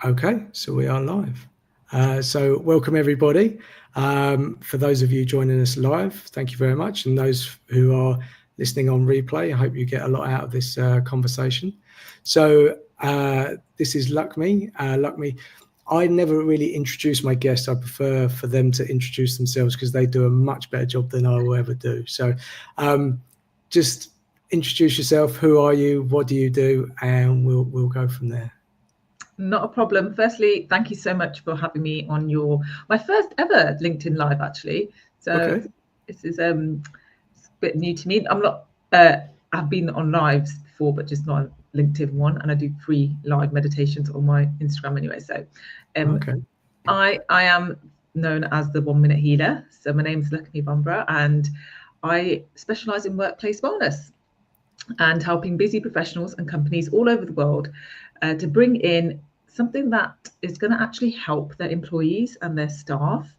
Okay, so we are live. So welcome everybody. For those of you joining us live, thank you very much. And those who are listening on replay, I hope you get a lot out of this conversation. So this is Lakhmi. Lakhmi, I never really introduce my guests. I prefer for them to introduce themselves because they do a much better job than I will ever do. So just introduce yourself. Who are you? What do you do? And we'll go from there. Not a problem. Firstly, thank you so much for having me on my first ever LinkedIn Live, actually. So okay. This is it's a bit new to me. I'm not. I've been on lives before, but just not a LinkedIn one, and I do free live meditations on my Instagram anyway. So, Okay. I am known as the 1 Minute Healer. So my name is Lakhmi Bhambra, and I specialise in workplace wellness and helping busy professionals and companies all over the world to bring in something that is going to actually help their employees and their staff.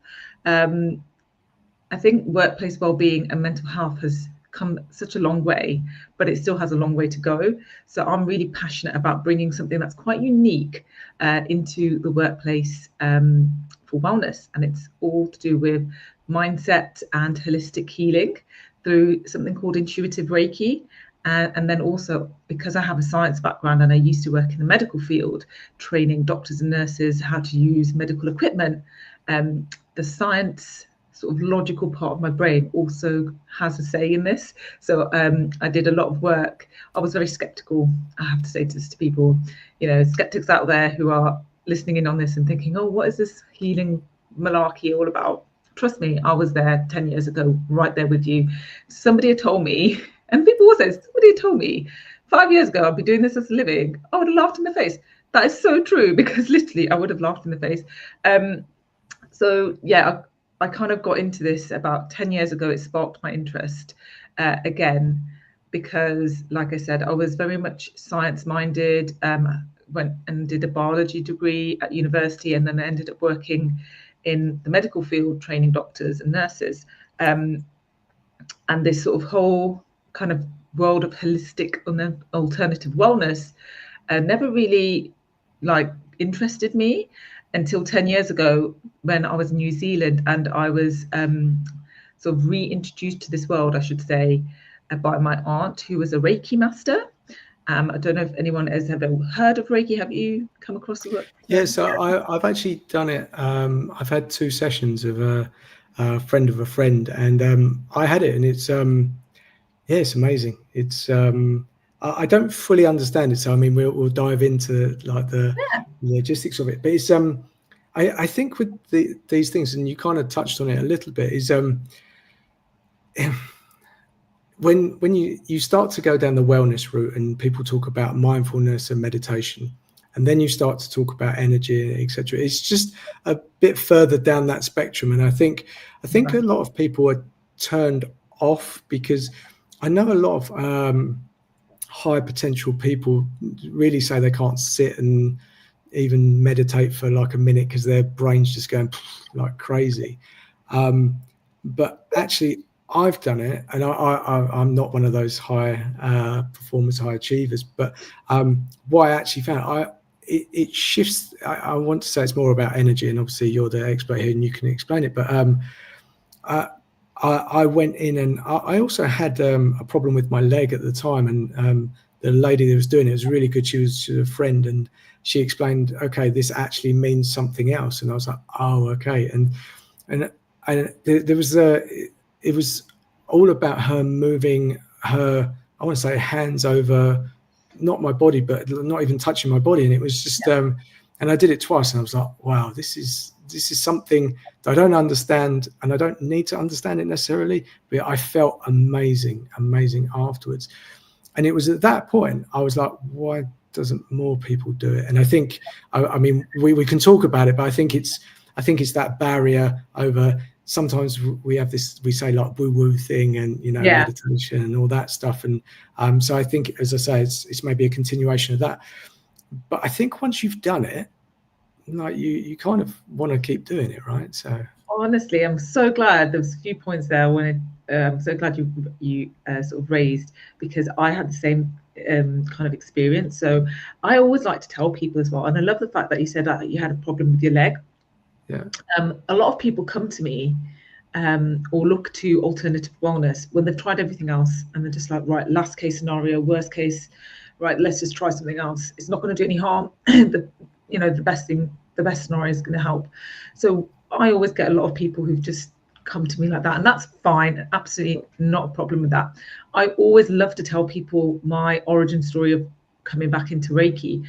I think workplace well-being and mental health has come such a long way, but it still has a long way to go. So I'm really passionate about bringing something that's quite unique into the workplace for wellness, and it's all to do with mindset and holistic healing through something called intuitive Reiki. And then also, because I have a science background and I used to work in the medical field, training doctors and nurses how to use medical equipment, the science sort of logical part of my brain also has a say in this. So I did a lot of work. I was very skeptical. I have to say this to people, skeptics out there who are listening in on this and thinking, oh, what is this healing malarkey all about? Trust me, I was there 10 years ago, right there with you. Somebody had told me, and people will say, somebody had told me 5 years ago I'd be doing this as a living. I would have laughed in the face. That is so true, because literally I would have laughed in the face. So yeah, I kind of got into this about 10 years ago. It sparked my interest again, because like I said, I was very much science minded, went and did a biology degree at university, and then I ended up working in the medical field, training doctors and nurses. And this sort of whole kind of world of holistic and alternative wellness never really interested me until 10 years ago, when I was in New Zealand and I was sort of reintroduced to this world, I should say, by my aunt, who was a Reiki master. I don't know if anyone has ever heard of Reiki. Have you come across it? Yes, I've actually done it. I've had 2 sessions of a friend of a friend, and I had it, and it's it's amazing. It's I don't fully understand it, so I mean we'll dive into like the logistics of it. But it's I think with these things, and you kind of touched on it a little bit, is when you start to go down the wellness route and people talk about mindfulness and meditation, and then you start to talk about energy, etc., it's just a bit further down that spectrum. And I think a lot of people are turned off, because I know a lot of high potential people really say they can't sit and even meditate for like a minute because their brain's just going like crazy. But actually, I've done it, and I'm not one of those high performers, high achievers. But what I actually found, it shifts. I want to say it's more about energy, and obviously you're the expert here and you can explain it. But I went in, and I also had a problem with my leg at the time, and the lady that was doing it was really good. She was a friend, and she explained, okay, this actually means something else. And I was like, oh, okay. And there was it was all about her moving her, I want to say, hands over, not my body, but not even touching my body. And it was just, and I did it twice, and I was like, wow, this is something that I don't understand, and I don't need to understand it necessarily, but I felt amazing afterwards. And it was at that point I was like, why doesn't more people do it? And I think, I mean, we can talk about it, but I think it's that barrier over. Sometimes we have this, we say like woo-woo thing, and meditation and all that stuff. And so I think, as I say, it's maybe a continuation of that. But I think once you've done it, like you kind of want to keep doing it, right? So honestly, I'm so glad there was a few points there. I'm so glad you sort of raised, because I had the same kind of experience. So I always like to tell people as well, and I love the fact that you said that you had a problem with your leg. Yeah. A lot of people come to me or look to alternative wellness when they've tried everything else, and they're just like, right, last case scenario, worst case, right, let's just try something else. It's not going to do any harm. The best scenario is going to help. So I always get a lot of people who've just come to me like that, and that's fine. Absolutely not a problem with that. I always love to tell people my origin story of coming back into Reiki,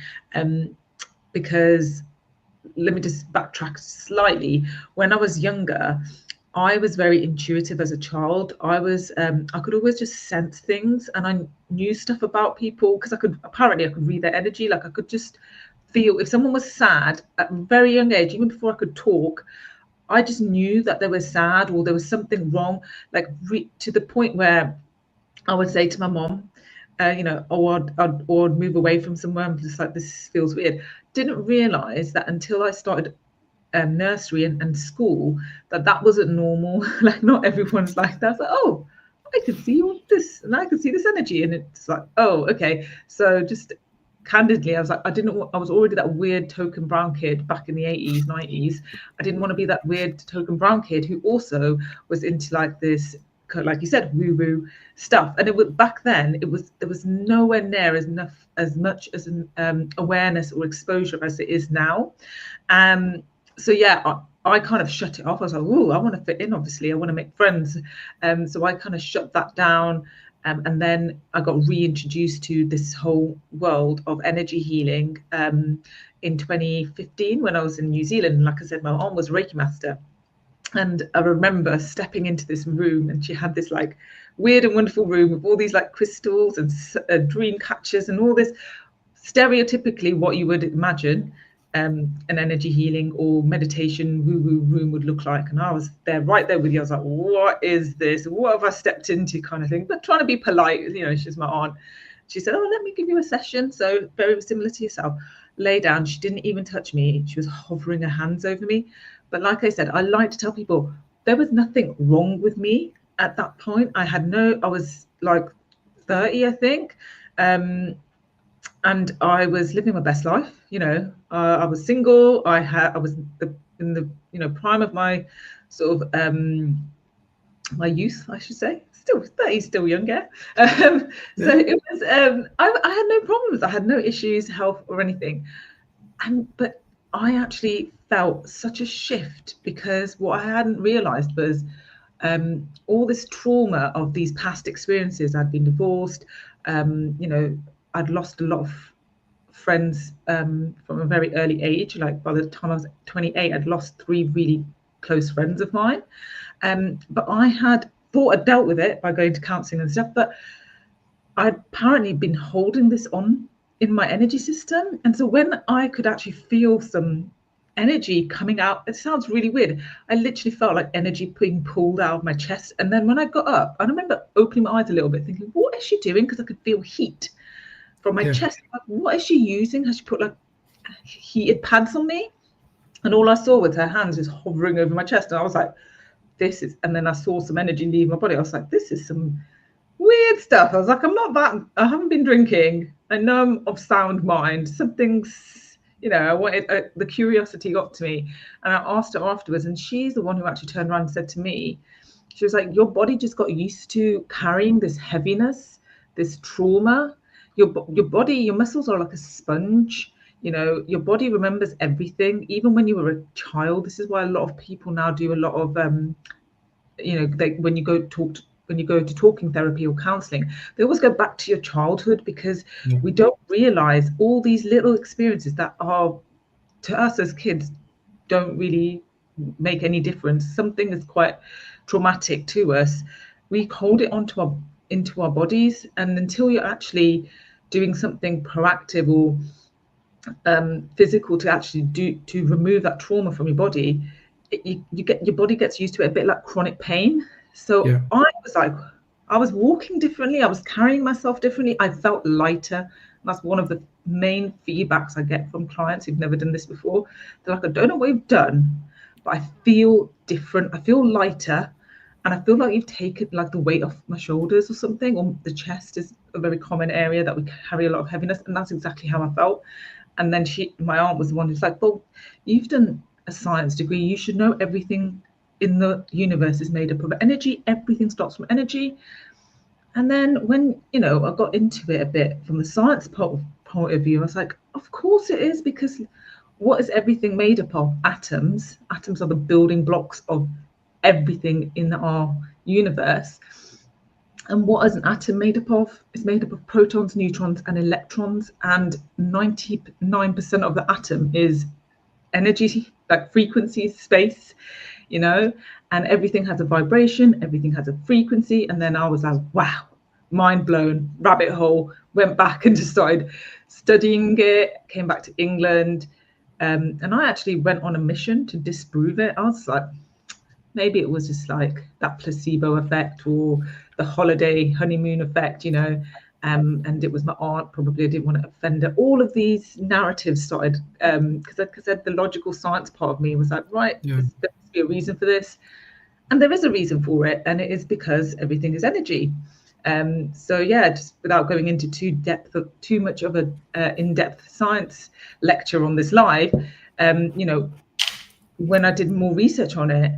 because let me just backtrack slightly. When I was younger, I was very intuitive as a child. I could always just sense things, and I knew stuff about people because I could read their energy. Like I could just feel if someone was sad at a very young age, even before I could talk. I just knew that they were sad or there was something wrong, like to the point where I would say to my mom, or I'd move away from somewhere. I'm just like, this feels weird. Didn't realize that until I started nursery and school that wasn't normal. Like not everyone's like that. Like, oh, I can see all this and I can see this energy, and it's like, oh, okay. So just candidly, I was like, I was already that weird token brown kid back in the 80s, 90s. I didn't want to be that weird token brown kid who also was into like this, like you said, woo-woo stuff. And it was back then, there was nowhere near as much as an awareness or exposure as it is now. So yeah, I kind of shut it off. I was like, oh, I want to fit in, obviously. I want to make friends. So I kind of shut that down. And then I got reintroduced to this whole world of energy healing in 2015 when I was in New Zealand. Like I said, my aunt was Reiki master. And I remember stepping into this room, and she had this like weird and wonderful room with all these like crystals and dream catchers and all this, stereotypically what you would imagine an energy healing or meditation woo-woo room would look like. And I was right there with you. I was like, what is this? What have I stepped into, kind of thing, but trying to be polite. She's my aunt. She said, oh, let me give you a session. So very similar to yourself. Lay down. She didn't even touch me. She was hovering her hands over me. But like I said, I like to tell people there was nothing wrong with me at that point. I was like 30, I think. And I was living my best life. I was single. I was in the prime of my sort of my youth, I should say. Still 30, still young, yeah. So it was. I had no problems. I had no issues, health or anything. But I actually felt such a shift, because what I hadn't realised was all this trauma of these past experiences. I'd been divorced. I'd lost a lot of friends from a very early age. Like by the time I was 28, I'd lost 3 really close friends of mine. But I had thought I'd dealt with it by going to counselling and stuff, but I'd apparently been holding this on in my energy system. And so when I could actually feel some energy coming out, it sounds really weird. I literally felt like energy being pulled out of my chest. And then when I got up, I remember opening my eyes a little bit thinking, what is she doing? Because I could feel heat from my chest. Like, what is she using? Has she put like heated pads on me? And all I saw was her hands just hovering over my chest. And I was like, and then I saw some energy leave my body. I was like, this is some weird stuff. I was like, I haven't been drinking. I know I'm of sound mind. Something's, I wanted, the curiosity got to me. And I asked her afterwards, and she's the one who actually turned around and said to me, she was like, your body just got used to carrying this heaviness, this trauma. Your body, your muscles are like a sponge. Your body remembers everything, even when you were a child. This is why a lot of people now do a lot of, when you go to talking therapy or counselling, they always go back to your childhood, because we don't realise all these little experiences that are, to us as kids, don't really make any difference. Something is quite traumatic to us. We hold it into our bodies, and until you're actually doing something proactive or physical to actually remove that trauma from your body, your body gets used to it, a bit like chronic pain. So I was like, I was walking differently, I was carrying myself differently, I felt lighter. And that's one of the main feedbacks I get from clients who've never done this before. They're like, I don't know what you've done, but I feel different, I feel lighter, and I feel like you've taken like the weight off my shoulders or something, or the chest is a very common area that we carry a lot of heaviness, and that's exactly how I felt. And then my aunt was the one who's like, well, you've done a science degree, you should know everything in the universe is made up of energy, everything starts from energy. And then when, you know, I got into it a bit from the science point of view, I was like, of course it is, because what is everything made up of? Atoms. Atoms are the building blocks of everything in our universe. And what is an atom made up of? It's made up of protons, neutrons, and electrons. And 99% of the atom is energy, like frequency, space, you know, and everything has a vibration, everything has a frequency. And then I was like, wow, mind blown, rabbit hole, went back and just started studying it, came back to England. And I actually went on a mission to disprove it. I was like, maybe it was just like that placebo effect or the holiday honeymoon effect, you know. And it was my aunt, probably I didn't want to offend her. All of these narratives started, because the logical science part of me was like, right, there must be a reason for this. And there is a reason for it, and it is because everything is energy. So yeah, just without going into too much of a in-depth science lecture on this live, you know, when I did more research on it,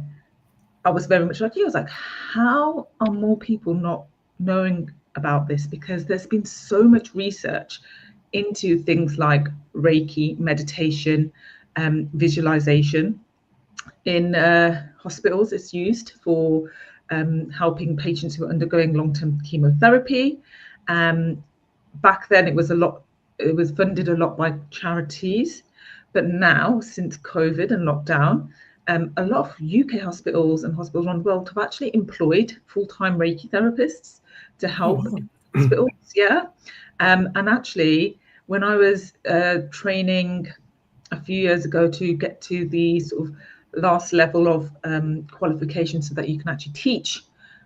I was very much like you. I was like, how are more people not knowing about this? Because there's been so much research into things like Reiki, meditation, visualization. In hospitals, it's used for helping patients who are undergoing long-term chemotherapy. Back then, it was funded a lot by charities, but now, since COVID and lockdown, a lot of UK hospitals and hospitals around the world have actually employed full-time Reiki therapists to help hospitals. Yeah. And actually, when I was training a few years ago to get to the sort of last level of qualification so that you can actually teach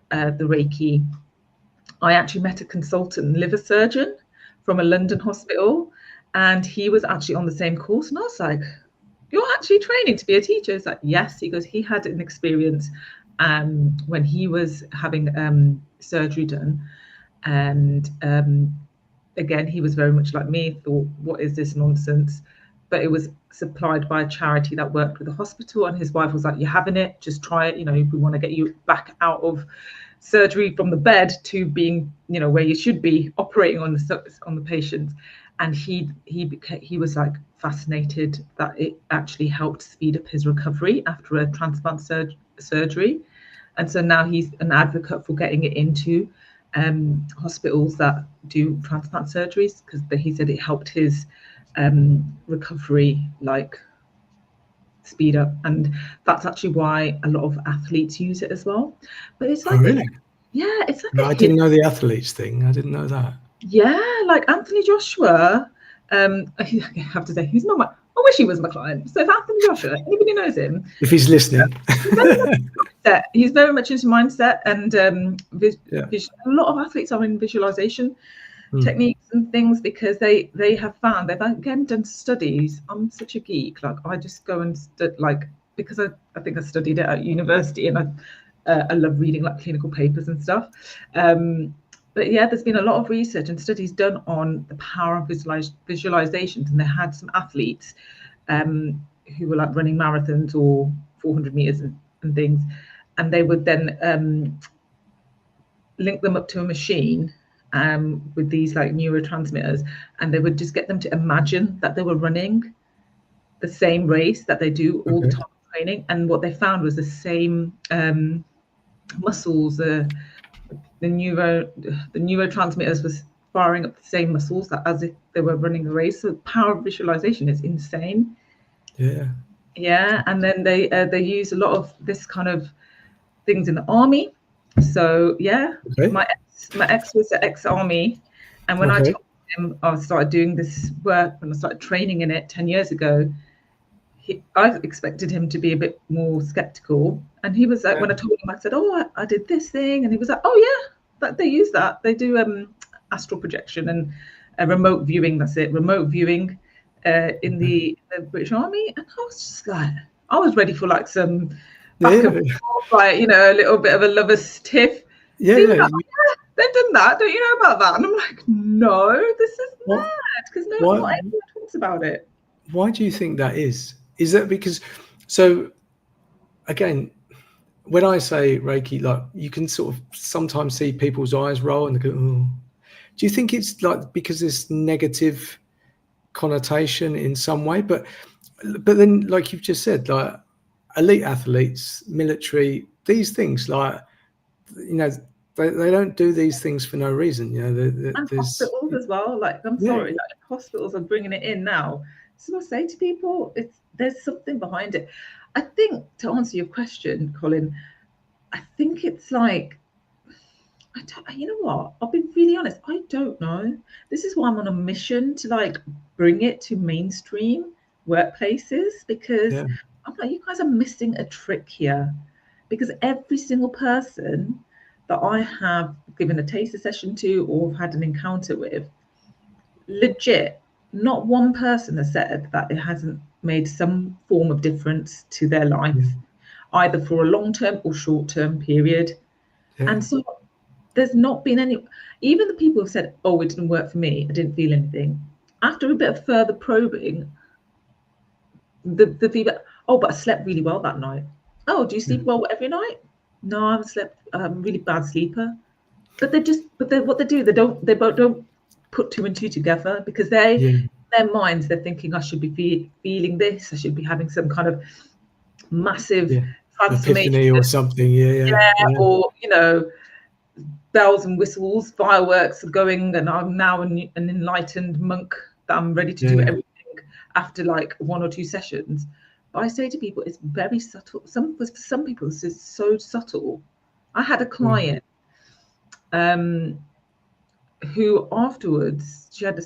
the Reiki, I actually met a consultant liver surgeon from a London hospital, and he was actually on the same course. And I was like, you're actually training to be a teacher? It's like, yes. He goes, he had an experience when he was having surgery done. And again, he was very much like me, thought, what is this nonsense? But it was supplied by a charity that worked with the hospital. And his wife was like, you're having it, just try it. You know, we want to get you back out of surgery from the bed to being, you know, where you should be operating on the patients. And he was like fascinated that it actually helped speed up his recovery after a transplant surgery. And so now he's an advocate for getting it into hospitals that do transplant surgeries, because he said it helped his recovery like speed up. And that's actually why a lot of athletes use it as well. But it's like, really? Yeah, it's like no, I didn't know the athletes thing. I didn't know that. Yeah, like Anthony Joshua. I have to say, he's not my. I wish he was my client. So if Anthony Joshua, anybody knows him, if he's listening, he's very much into mindset and a lot of athletes are in visualization techniques and things, because they have found, they've again done studies. I'm such a geek, like I just go and because I think I studied it at university, and I love reading like clinical papers and stuff. But yeah, there's been a lot of research and studies done on the power of visualizations, and they had some athletes who were like running marathons or 400 meters and things, and they would then link them up to a machine with these like neurotransmitters, and they would just get them to imagine that they were running the same race that they do all the time training. And what they found was the same muscles, the neurotransmitters was firing up the same muscles as if they were running a race. So the power of visualization is insane. Yeah. And then they use a lot of this kind of things in the army. So yeah, my ex was the ex-army, and when I told him I started doing this work, when I started training in it 10 years ago, I expected him to be a bit more skeptical. And he was like, when I told him, I said, oh, I did this thing. And he was like, oh yeah, that they use that. They do astral projection and remote viewing. That's it, remote viewing in the British Army. And I was just like, I was ready for like some back and forth, like, you know, a little bit of a lover's tiff. Yeah, People yeah. are like, yeah, they've done that. Don't you know about that? And I'm like, no, this is What? mad, because not Why? everyone talks about it. Why do you think that is? Is that because? So again, when I say Reiki, like you can sort of sometimes see people's eyes roll and they go, "Oh." Do you think it's like because there's negative connotation in some way? But then, like you've just said, like elite athletes, military, these things, like, you know, they don't do these things for no reason. You know, And there's hospitals as well. Like, I'm yeah, sorry, like hospitals are bringing it in now. So I say to people, there's something behind it. I think, to answer your question, Colin, I think it's like, you know what? I'll be really honest. I don't know. This is why I'm on a mission to like bring it to mainstream workplaces, because yeah, I'm like, you guys are missing a trick here. Because every single person that I have given a taster session to or have had an encounter with, legit, not one person has said that it hasn't made some form of difference to their life, either for a long-term or short-term period. yeah, And so there's not been any, even the people who've said, oh, it didn't work for me, I didn't feel anything. After a bit of further probing, the feedback, oh, but I slept really well that night. Oh, do you sleep well every night? No, I haven't slept. I'm a really bad sleeper. But what they do, they both don't put two and two together, because yeah. their minds, they're thinking I should be feeling this, I should be having some kind of massive Yeah, transformation, epiphany or something. Yeah. or, you know, bells and whistles, fireworks are going, and I'm now an enlightened monk that I'm ready to do Yeah. everything after like one or two sessions. But I say to people, it's very subtle. For some people, this is so subtle. I had a client who afterwards, she had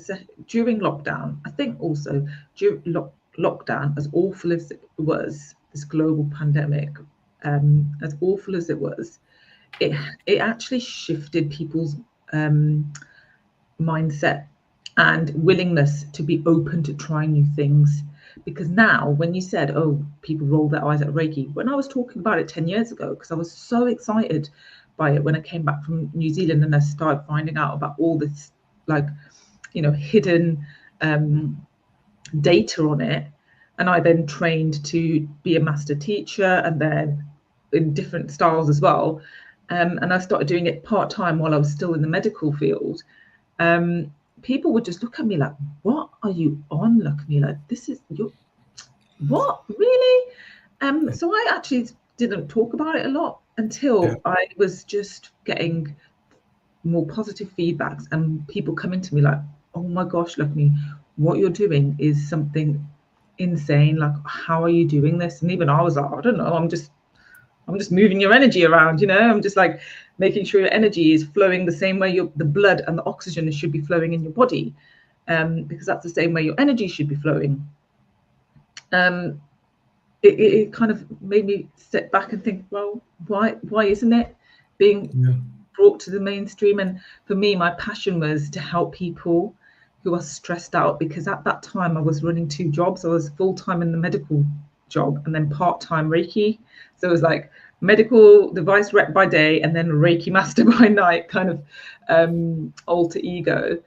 during lockdown, I think also during lockdown, as awful as it was, this global pandemic, as awful as it was, it actually shifted people's mindset and willingness to be open to trying new things. Because now, when you said, oh, people roll their eyes at Reiki, when I was talking about it 10 years ago, because I was so excited by it when I came back from New Zealand and I started finding out about all this, like, you know, hidden data on it. And I then trained to be a master teacher, and then in different styles as well. And I started doing it part-time while I was still in the medical field. People would just look at me like, what are you on, Lakhmi? Like, this is your, what, really? So I actually didn't talk about it a lot until I was just getting more positive feedbacks and people coming to me like, oh my gosh, Lakhmi, what you're doing is something insane. Like, how are you doing this? And even I was like, I don't know, I'm just moving your energy around, you know. I'm just like making sure your energy is flowing the same way the blood and the oxygen should be flowing in your body, because that's the same way your energy should be flowing. It kind of made me step back and think, well, why isn't it being brought to the mainstream? And for me, my passion was to help people who are stressed out, because at that time I was running two jobs. I was full-time in the medical job and then part-time Reiki. So it was like medical device rep by day and then Reiki master by night, kind of alter ego.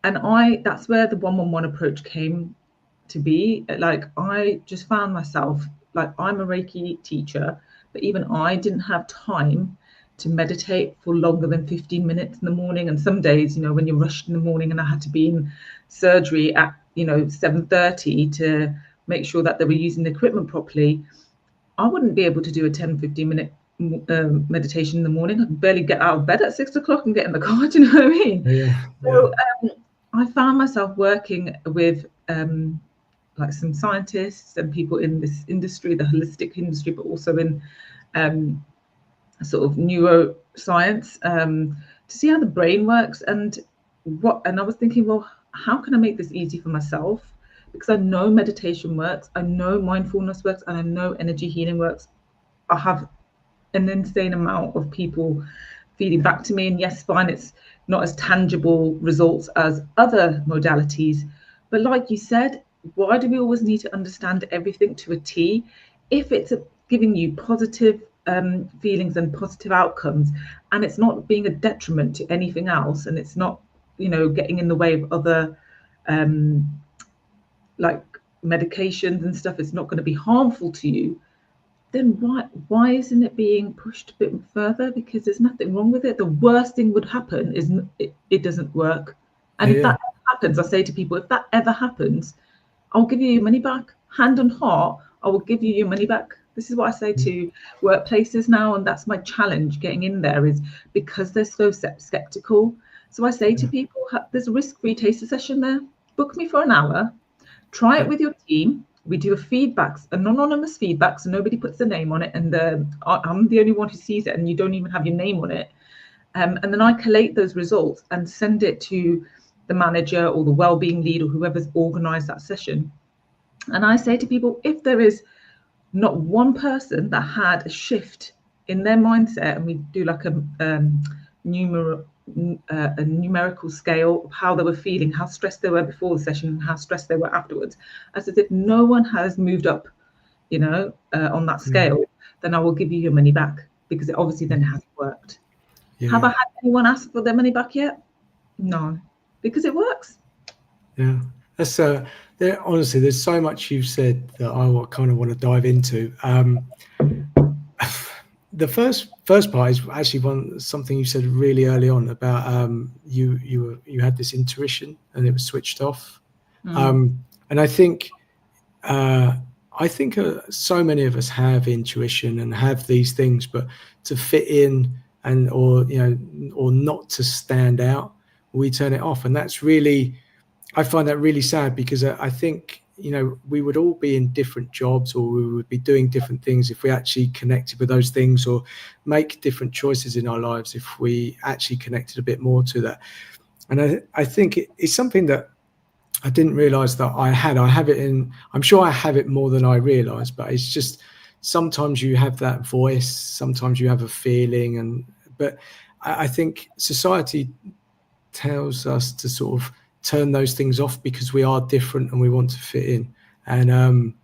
And that's where the one-on-one approach came to be. Like, I just found myself, like, I'm a Reiki teacher, but even I didn't have time to meditate for longer than 15 minutes in the morning. And some days, you know, when you're rushed in the morning and I had to be in surgery at, you know, 7:30 to make sure that they were using the equipment properly, I wouldn't be able to do a 10-15 minute meditation in the morning. I could barely get out of bed at 6 o'clock and get in the car. Do you know what I mean? So I found myself working with like some scientists and people in this industry, the holistic industry, but also in sort of neuroscience, to see how the brain works. And I was thinking, well, how can I make this easy for myself? Because I know meditation works, I know mindfulness works, and I know energy healing works. I have an insane amount of people feeding back to me, and yes, fine, it's not as tangible results as other modalities, but like you said, why do we always need to understand everything to a T? If it's giving you positive feelings and positive outcomes, and it's not being a detriment to anything else, and it's not, getting in the way of other like medications and stuff, it's not going to be harmful to you, then why isn't it being pushed a bit further? Because there's nothing wrong with it. The worst thing would happen is it doesn't work. And if that happens, I say to people, if that ever happens, I'll give you your money back. Hand on heart, I will give you your money back. This is what I say to workplaces now, and that's my challenge getting in there, is because they're so skeptical. So I say to people, there's a risk-free taster session there. Book me for an hour. Try it with your team. We do an anonymous feedback, so nobody puts their name on it, and I'm the only one who sees it, and you don't even have your name on it. And then I collate those results and send it to the manager or the wellbeing lead or whoever's organised that session. And I say to people, if there is not one person that had a shift in their mindset, and we do like a numerical scale of how they were feeling, how stressed they were before the session and how stressed they were afterwards, as if no one has moved up, on that scale, then I will give you your money back, because it obviously then hasn't worked. Have I had anyone ask for their money back yet? No, because it works. Yeah, that's honestly, there's so much you've said that I kind of want to dive into. The first part is actually something you said really early on about you had this intuition and it was switched off, and I think so many of us have intuition and have these things, but to fit in or not to stand out, we turn it off, and that's really, I find that really sad, because I think we would all be in different jobs, or we would be doing different things if we actually connected with those things, or make different choices in our lives if we actually connected a bit more to that. And I think it's something that I didn't realize that I have it in. I'm sure I have it more than I realize, but it's just sometimes you have that voice, sometimes you have a feeling, but I think society tells us to sort of turn those things off because we are different and we want to fit in. And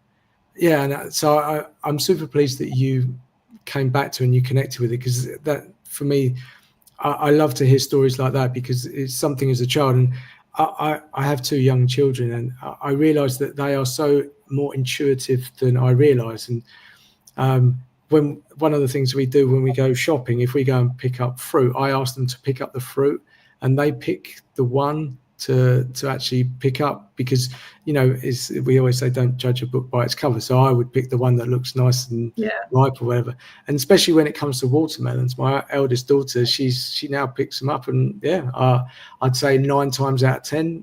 so I'm super pleased that you came back to and you connected with it, because that, for me, I love to hear stories like that, because it's something as a child, and I have 2 young children, and I realize that they are so more intuitive than I realize. And when one of the things we do when we go shopping, if we go and pick up fruit, I ask them to pick up the fruit, and they pick the one to actually pick up, because we always say don't judge a book by its cover. So I would pick the one that looks nice and ripe or whatever. And especially when it comes to watermelons, my eldest daughter, she now picks them up, and I'd say 9 times out of 10,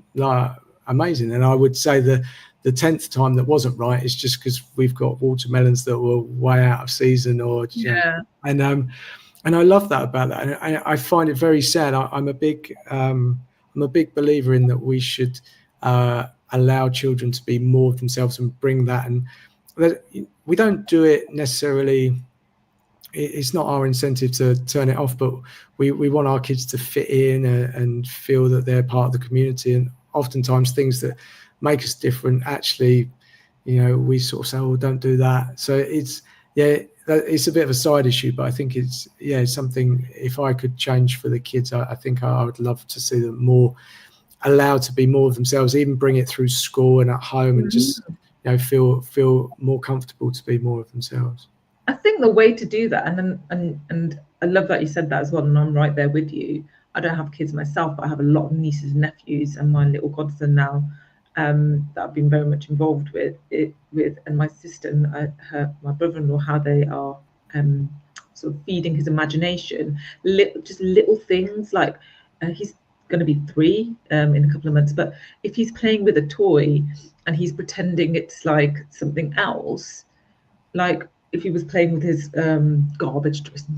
amazing. And I would say the 10th time that wasn't right is just because we've got watermelons that were way out of season, or and I love that about that. And I find it very sad. I'm a big believer in that we should allow children to be more of themselves and bring that. And that we don't do it necessarily. It's not our incentive to turn it off, but we want our kids to fit in and feel that they're part of the community. And oftentimes things that make us different, actually, we sort of say, oh, don't do that. So it's a bit of a side issue, but I think it's something, if I could change for the kids, I think I would love to see them more allowed to be more of themselves, even bring it through school and at home, and just feel more comfortable to be more of themselves. I think the way to do that, and I love that you said that as well, and I'm right there with you. I don't have kids myself, but I have a lot of nieces and nephews, and my little godson now, that I've been very much involved with, and my sister and my brother-in-law, how they are sort of feeding his imagination, just little things like he's going to be 3 in a couple of months, but if he's playing with a toy and he's pretending it's like something else, like if he was playing with his garbage trucks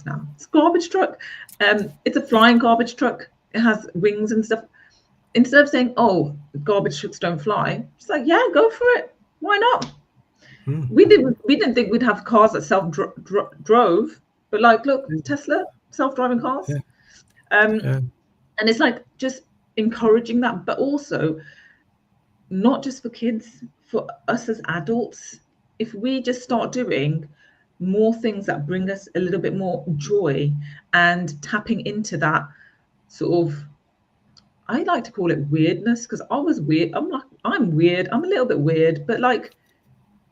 now. It's a garbage truck. It's a flying garbage truck. It has wings and stuff. Instead of saying, oh, garbage trucks don't fly, it's like, yeah, go for it. Why not? We didn't think we'd have cars that self-drove, but like, look, Tesla, self-driving cars. And it's like just encouraging that, but also not just for kids, for us as adults. Like, if you was playing with a toy and he's pretending it's like something else, like if he was playing with his garbage trucks now, it's a flying garbage truck. It's a flying garbage truck. It has wings and stuff. Instead of saying, oh, garbage trucks don't fly, it's like, yeah, go for it. Why not? We didn't think we'd have cars that self-drove, but like, look, Tesla, self-driving cars. And it's like just encouraging that, but also if we just start doing more things that bring us a little bit more joy and tapping into that sort of, I like to call it weirdness, because I was weird. I'm weird. I'm a little bit weird, but like,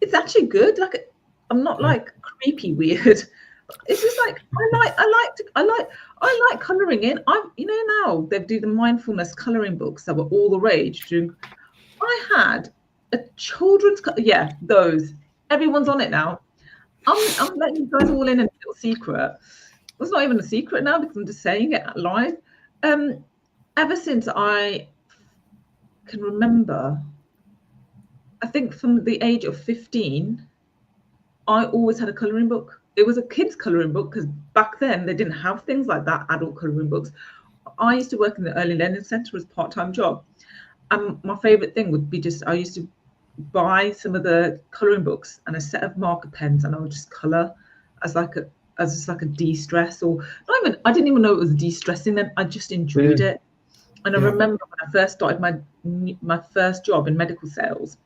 it's actually good. Like, I'm not like creepy weird. It's just like I like colouring in. Now they do the mindfulness colouring books that were all the rage. I had a children's those. Everyone's on it now. I'm letting you guys all in a little secret. It's not even a secret now because I'm just saying it live. Ever since I can remember, I think from the age of 15, I always had a colouring book. It was a kids' colouring book because back then they didn't have things like that, adult colouring books. I used to work in the early learning centre as a part-time job. And my favourite thing would be I used to buy some of the colouring books and a set of marker pens, and I would just colour as just like a de-stress, or not even, I didn't even know it was de-stressing then. I just enjoyed it. And I remember when I first started my first job in medical sales,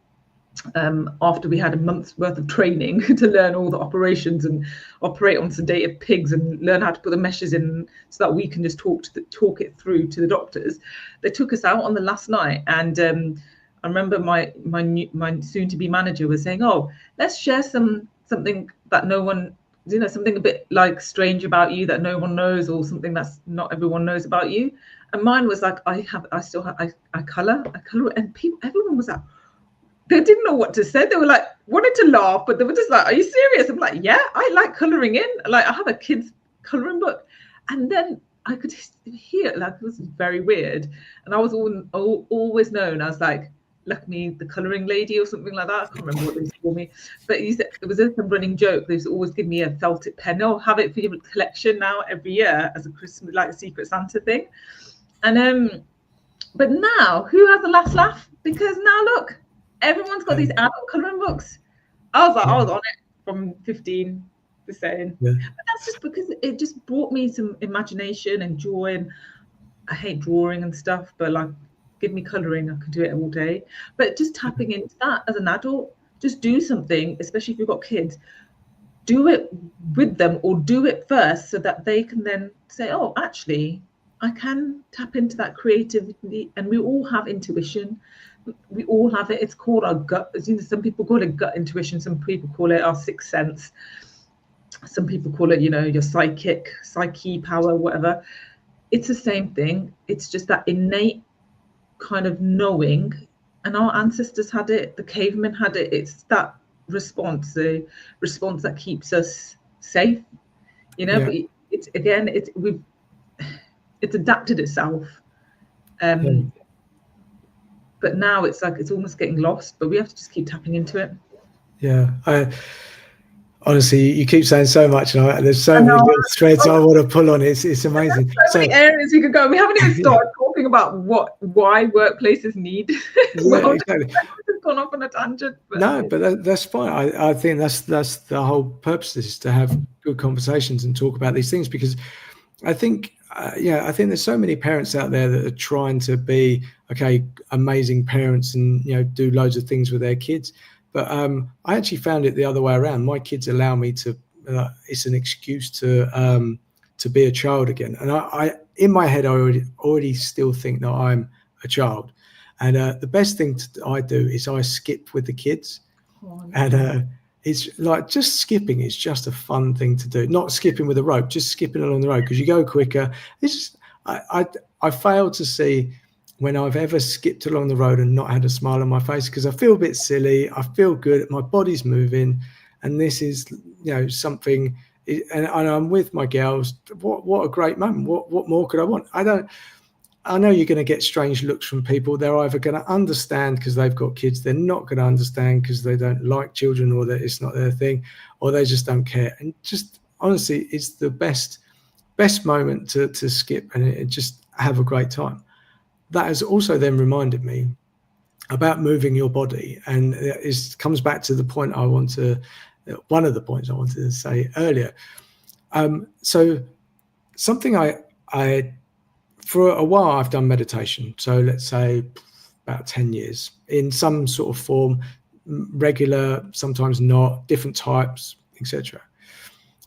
after we had a month's worth of training to learn all the operations and operate on sedated pigs and learn how to put the meshes in so that we can just talk it through to the doctors. They took us out on the last night, and I remember my soon-to-be manager was saying, "Oh, let's share something that no one, something a bit like strange about you that no one knows, or something that's not everyone knows about you." And mine was like, I colour, and everyone was like, they didn't know what to say. They were like, wanted to laugh, but they were just like, "Are you serious?" I'm like, "Yeah, I like colouring in. Like, I have a kids' colouring book." And then I could hear, like, it was very weird. And I was always known as like Lakhmi, the colouring lady, or something like that. I can't remember what they used to call me. But it was a running joke. They used to always give me a felt tip pen. "Oh, have it for your collection now every year as a Christmas, like a Secret Santa thing." And but now, who has the last laugh? Because now look, everyone's got these adult colouring books. I was on it from 15, the same. But that's just because it just brought me some imagination and joy. And I hate drawing and stuff, but like, give me colouring, I could do it all day. But just tapping into that as an adult, just do something, especially if you've got kids, do it with them, or do it first so that they can then say, "Oh, actually, I can tap into that creativity." And we all have intuition. We all have it. It's called our gut. Some people call it gut intuition. Some people call it our sixth sense. Some people call it, your psyche power, whatever. It's the same thing. It's just that innate kind of knowing. And our ancestors had it. The cavemen had it. It's that response, the response that keeps us safe. But it's again, it's adapted itself. But now it's like it's almost getting lost, but we have to just keep tapping into it. Honestly, you keep saying so much, and there's so many little threads I want to pull on. It's amazing. There's so many areas you could go. We haven't even started talking about why workplaces need. Exactly. It's gone off on a tangent. But that's fine. I think that's the whole purpose, is to have good conversations and talk about these things, because I think there's so many parents out there that are trying to be amazing parents and do loads of things with their kids. But I actually found it the other way around. My kids allow me to. It's an excuse to be a child again. And I in my head, I already still think that I'm a child. And the best thing I do is I skip with the kids. And it's like, just skipping is just a fun thing to do. Not skipping with a rope, just skipping along the road, because you go quicker. It's just, I fail to see when I've ever skipped along the road and not had a smile on my face, because I feel a bit silly. I feel good. My body's moving. And this is, something, and I'm with my girls. What a great moment. What more could I want? I know you're going to get strange looks from people. They're either going to understand because they've got kids. They're not going to understand because they don't like children, or that it's not their thing, or they just don't care. And just honestly, it's the best moment to skip and just have a great time. That has also then reminded me about moving your body. And it comes back to one of the points I wanted to say earlier. So something I for a while, I've done meditation. So let's say about 10 years in some sort of form, regular, sometimes not, different types, etc.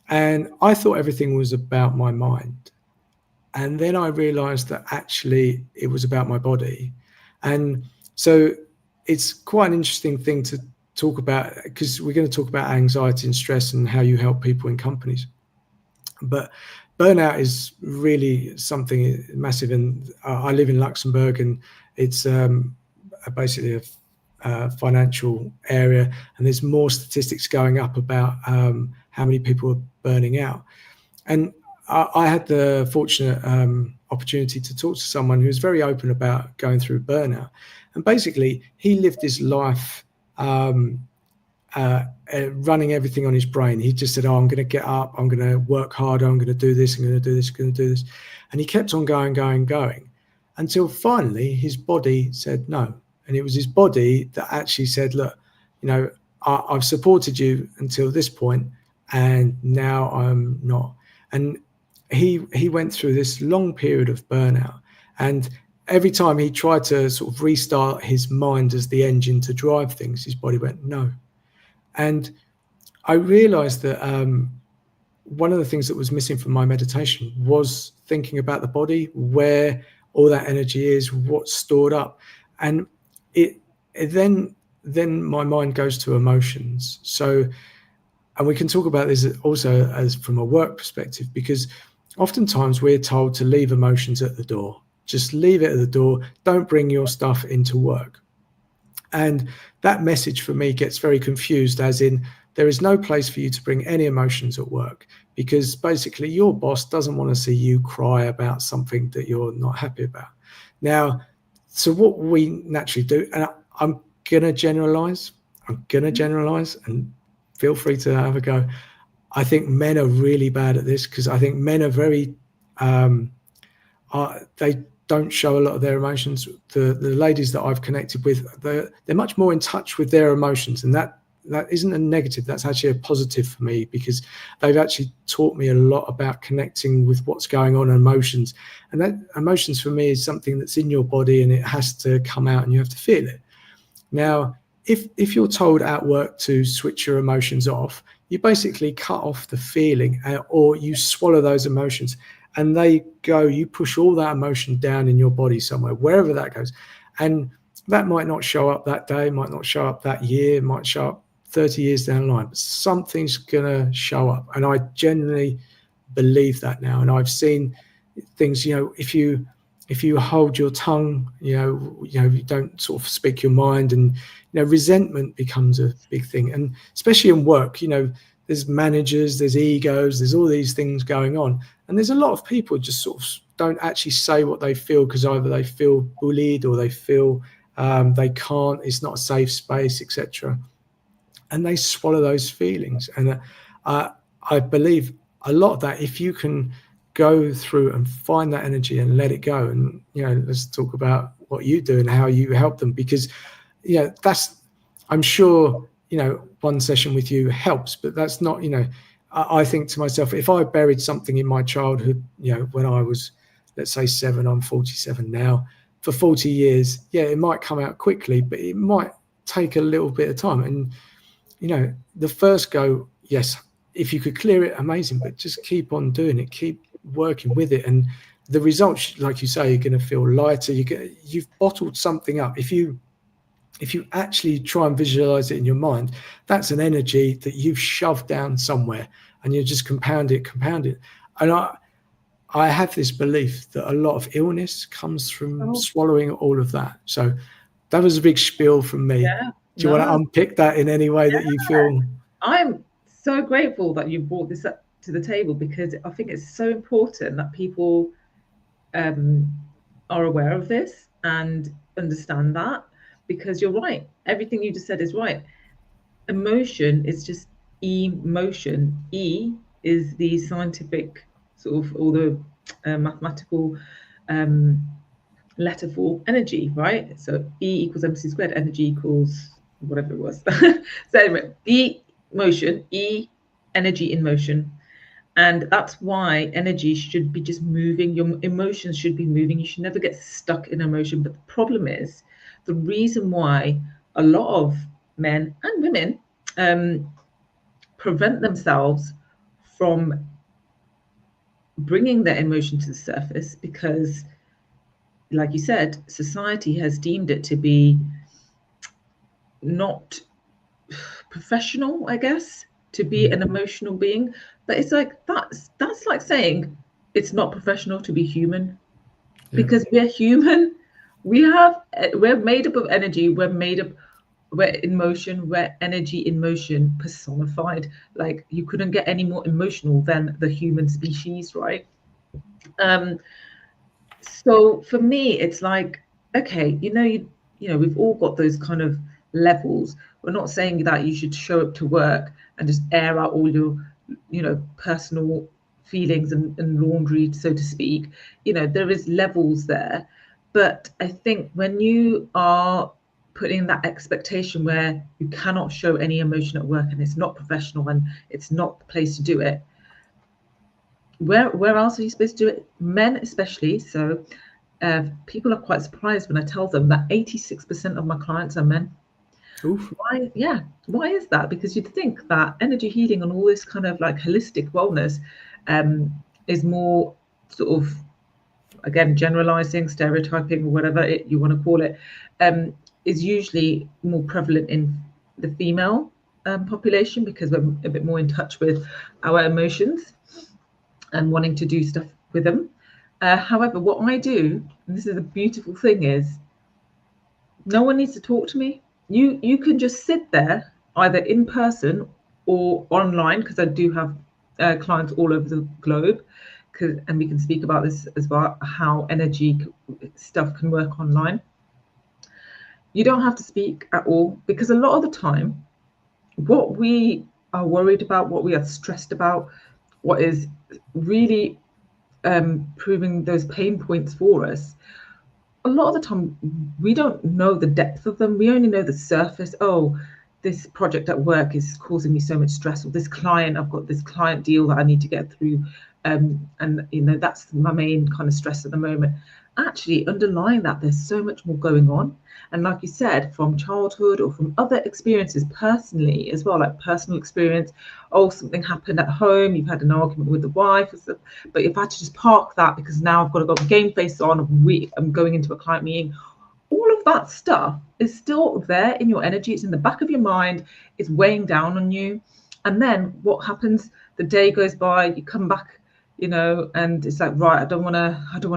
And I thought everything was about my mind. And then I realized that actually it was about my body. And so it's quite an interesting thing to talk about, because we're going to talk about anxiety and stress and how you help people in companies. But burnout is really something massive. And I live in Luxembourg, and it's basically a financial area, and there's more statistics going up about how many people are burning out. And I had the fortunate opportunity to talk to someone who was very open about going through burnout. And basically, he lived his life running everything on his brain. He just said, "Oh, I'm going to get up. I'm going to work harder. I'm going to do this. I'm going to do this. I'm going to do this." And he kept on going, until finally his body said no. And it was his body that actually said, "Look, I've supported you until this point, and now I'm not." And he went through this long period of burnout. And every time he tried to sort of restart his mind as the engine to drive things, his body went no. And I realized that one of the things that was missing from my meditation was thinking about the body, where all that energy is, what's stored up. And it then my mind goes to emotions. So, and we can talk about this also as from a work perspective, because oftentimes we're told to leave emotions at the door. Just leave it at the door. Don't bring your stuff into work. And that message for me gets very confused, as in there is no place for you to bring any emotions at work, because basically your boss doesn't want to see you cry about something that you're not happy about. Now, so what we naturally do, and I'm going to generalize, and feel free to have a go. I think men are really bad at this, because I think men are very, they don't show a lot of their emotions. The ladies that I've connected with, they're much more in touch with their emotions, and that isn't a negative. That's actually a positive for me, because they've actually taught me a lot about connecting with what's going on in emotions. And that emotions for me is something that's in your body, and it has to come out and you have to feel it. Now, if you're told at work to switch your emotions off, you basically cut off the feeling, or you swallow those emotions, and they go, you push all that emotion down in your body somewhere, wherever that goes. And that might not show up that day, might not show up that year, might show up 30 years down the line, but something's going to show up. And I genuinely believe that now. And I've seen things, if you hold your tongue, you don't sort of speak your mind, and resentment becomes a big thing. And especially in work, there's managers, there's egos, there's all these things going on, and there's a lot of people just sort of don't actually say what they feel, because either they feel bullied, or they feel they can't, it's not a safe space, etc. And they swallow those feelings. And I believe a lot of that, if you can go through and find that energy and let it go, and let's talk about what you do and how you help them, because that's, I'm sure one session with you helps, but that's not, I think to myself, if I buried something in my childhood, when I was, let's say 7, I'm 47 now, for 40 years, it might come out quickly, but it might take a little bit of time. And the first go, yes, if you could clear it, amazing, but just keep on doing it, keep working with it, and the results, like you say, you're going to feel lighter. You've bottled something up. If you actually try and visualize it in your mind, that's an energy that you've shoved down somewhere, and you just compound it. And I have this belief that a lot of illness comes from swallowing all of that. So that was a big spiel from me. Yeah, Do you want to unpick that in any way that you feel? I'm so grateful that you brought this up to the table, because I think it's so important that people are aware of this and understand that, because you're right. Everything you just said is right. Emotion is just emotion. E is the scientific sort of, or the mathematical letter for energy, right? So E equals mc squared, energy equals whatever it was. So anyway, emotion, E, energy in motion. And that's why energy should be just moving. Your emotions should be moving. You should never get stuck in emotion. But the problem is, the reason why a lot of men and women prevent themselves from bringing their emotion to the surface because, like you said, society has deemed it to be not professional, I guess, to be an emotional being. But it's like that's like saying it's not professional to be human, because we're human. We're made up of energy. We're in motion. We're energy in motion personified. Like, you couldn't get any more emotional than the human species, right? So for me, it's like, okay, we've all got those kind of levels. We're not saying that you should show up to work and just air out all your, personal feelings and laundry, so to speak. There is levels there. But I think when you are putting that expectation where you cannot show any emotion at work and it's not professional and it's not the place to do it, where else are you supposed to do it? Men especially. So people are quite surprised when I tell them that 86% of my clients are men. Oof. Why? Yeah. Why is that? Because you'd think that energy healing and all this kind of like holistic wellness is more sort of, again, generalizing, stereotyping, or whatever you want to call it, is usually more prevalent in the female population, because we're a bit more in touch with our emotions and wanting to do stuff with them. However, what I do, and this is the beautiful thing, is no one needs to talk to me. You can just sit there, either in person or online, because I do have clients all over the globe, and we can speak about this as well, how energy stuff can work online. You don't have to speak at all, because a lot of the time, what we are worried about, what we are stressed about, what is really proving those pain points for us, a lot of the time we don't know the depth of them. We only know the surface. Oh, this project at work is causing me so much stress, or this client, I've got this client deal that I need to get through, and that's my main kind of stress at the moment. Actually, underlying that, there's so much more going on. And like you said, from childhood or from other experiences personally as well, like personal experience. Oh, something happened at home, you've had an argument with the wife, but if I had to just park that because now I've got to go game face on, I'm going into a client meeting. All of that stuff is still there in your energy. It's in the back of your mind. It's weighing down on you. And then what happens? The day goes by, you come back, and it's like, right, I don't want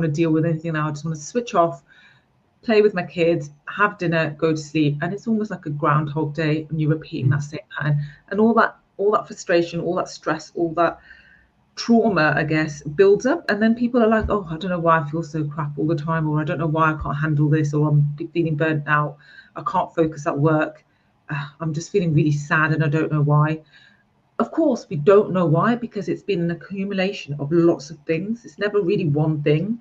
to deal with anything now. I just want to switch off, play with my kids, have dinner, go to sleep. And it's almost like a groundhog day, and you're repeating that same pattern. And all that frustration, all that stress, all that trauma, I guess, builds up. And then people are like, oh, I don't know why I feel so crap all the time, or I don't know why I can't handle this, or I'm feeling burnt out, I can't focus at work, I'm just feeling really sad and I don't know why. Of course, we don't know why, because it's been an accumulation of lots of things. It's never really one thing.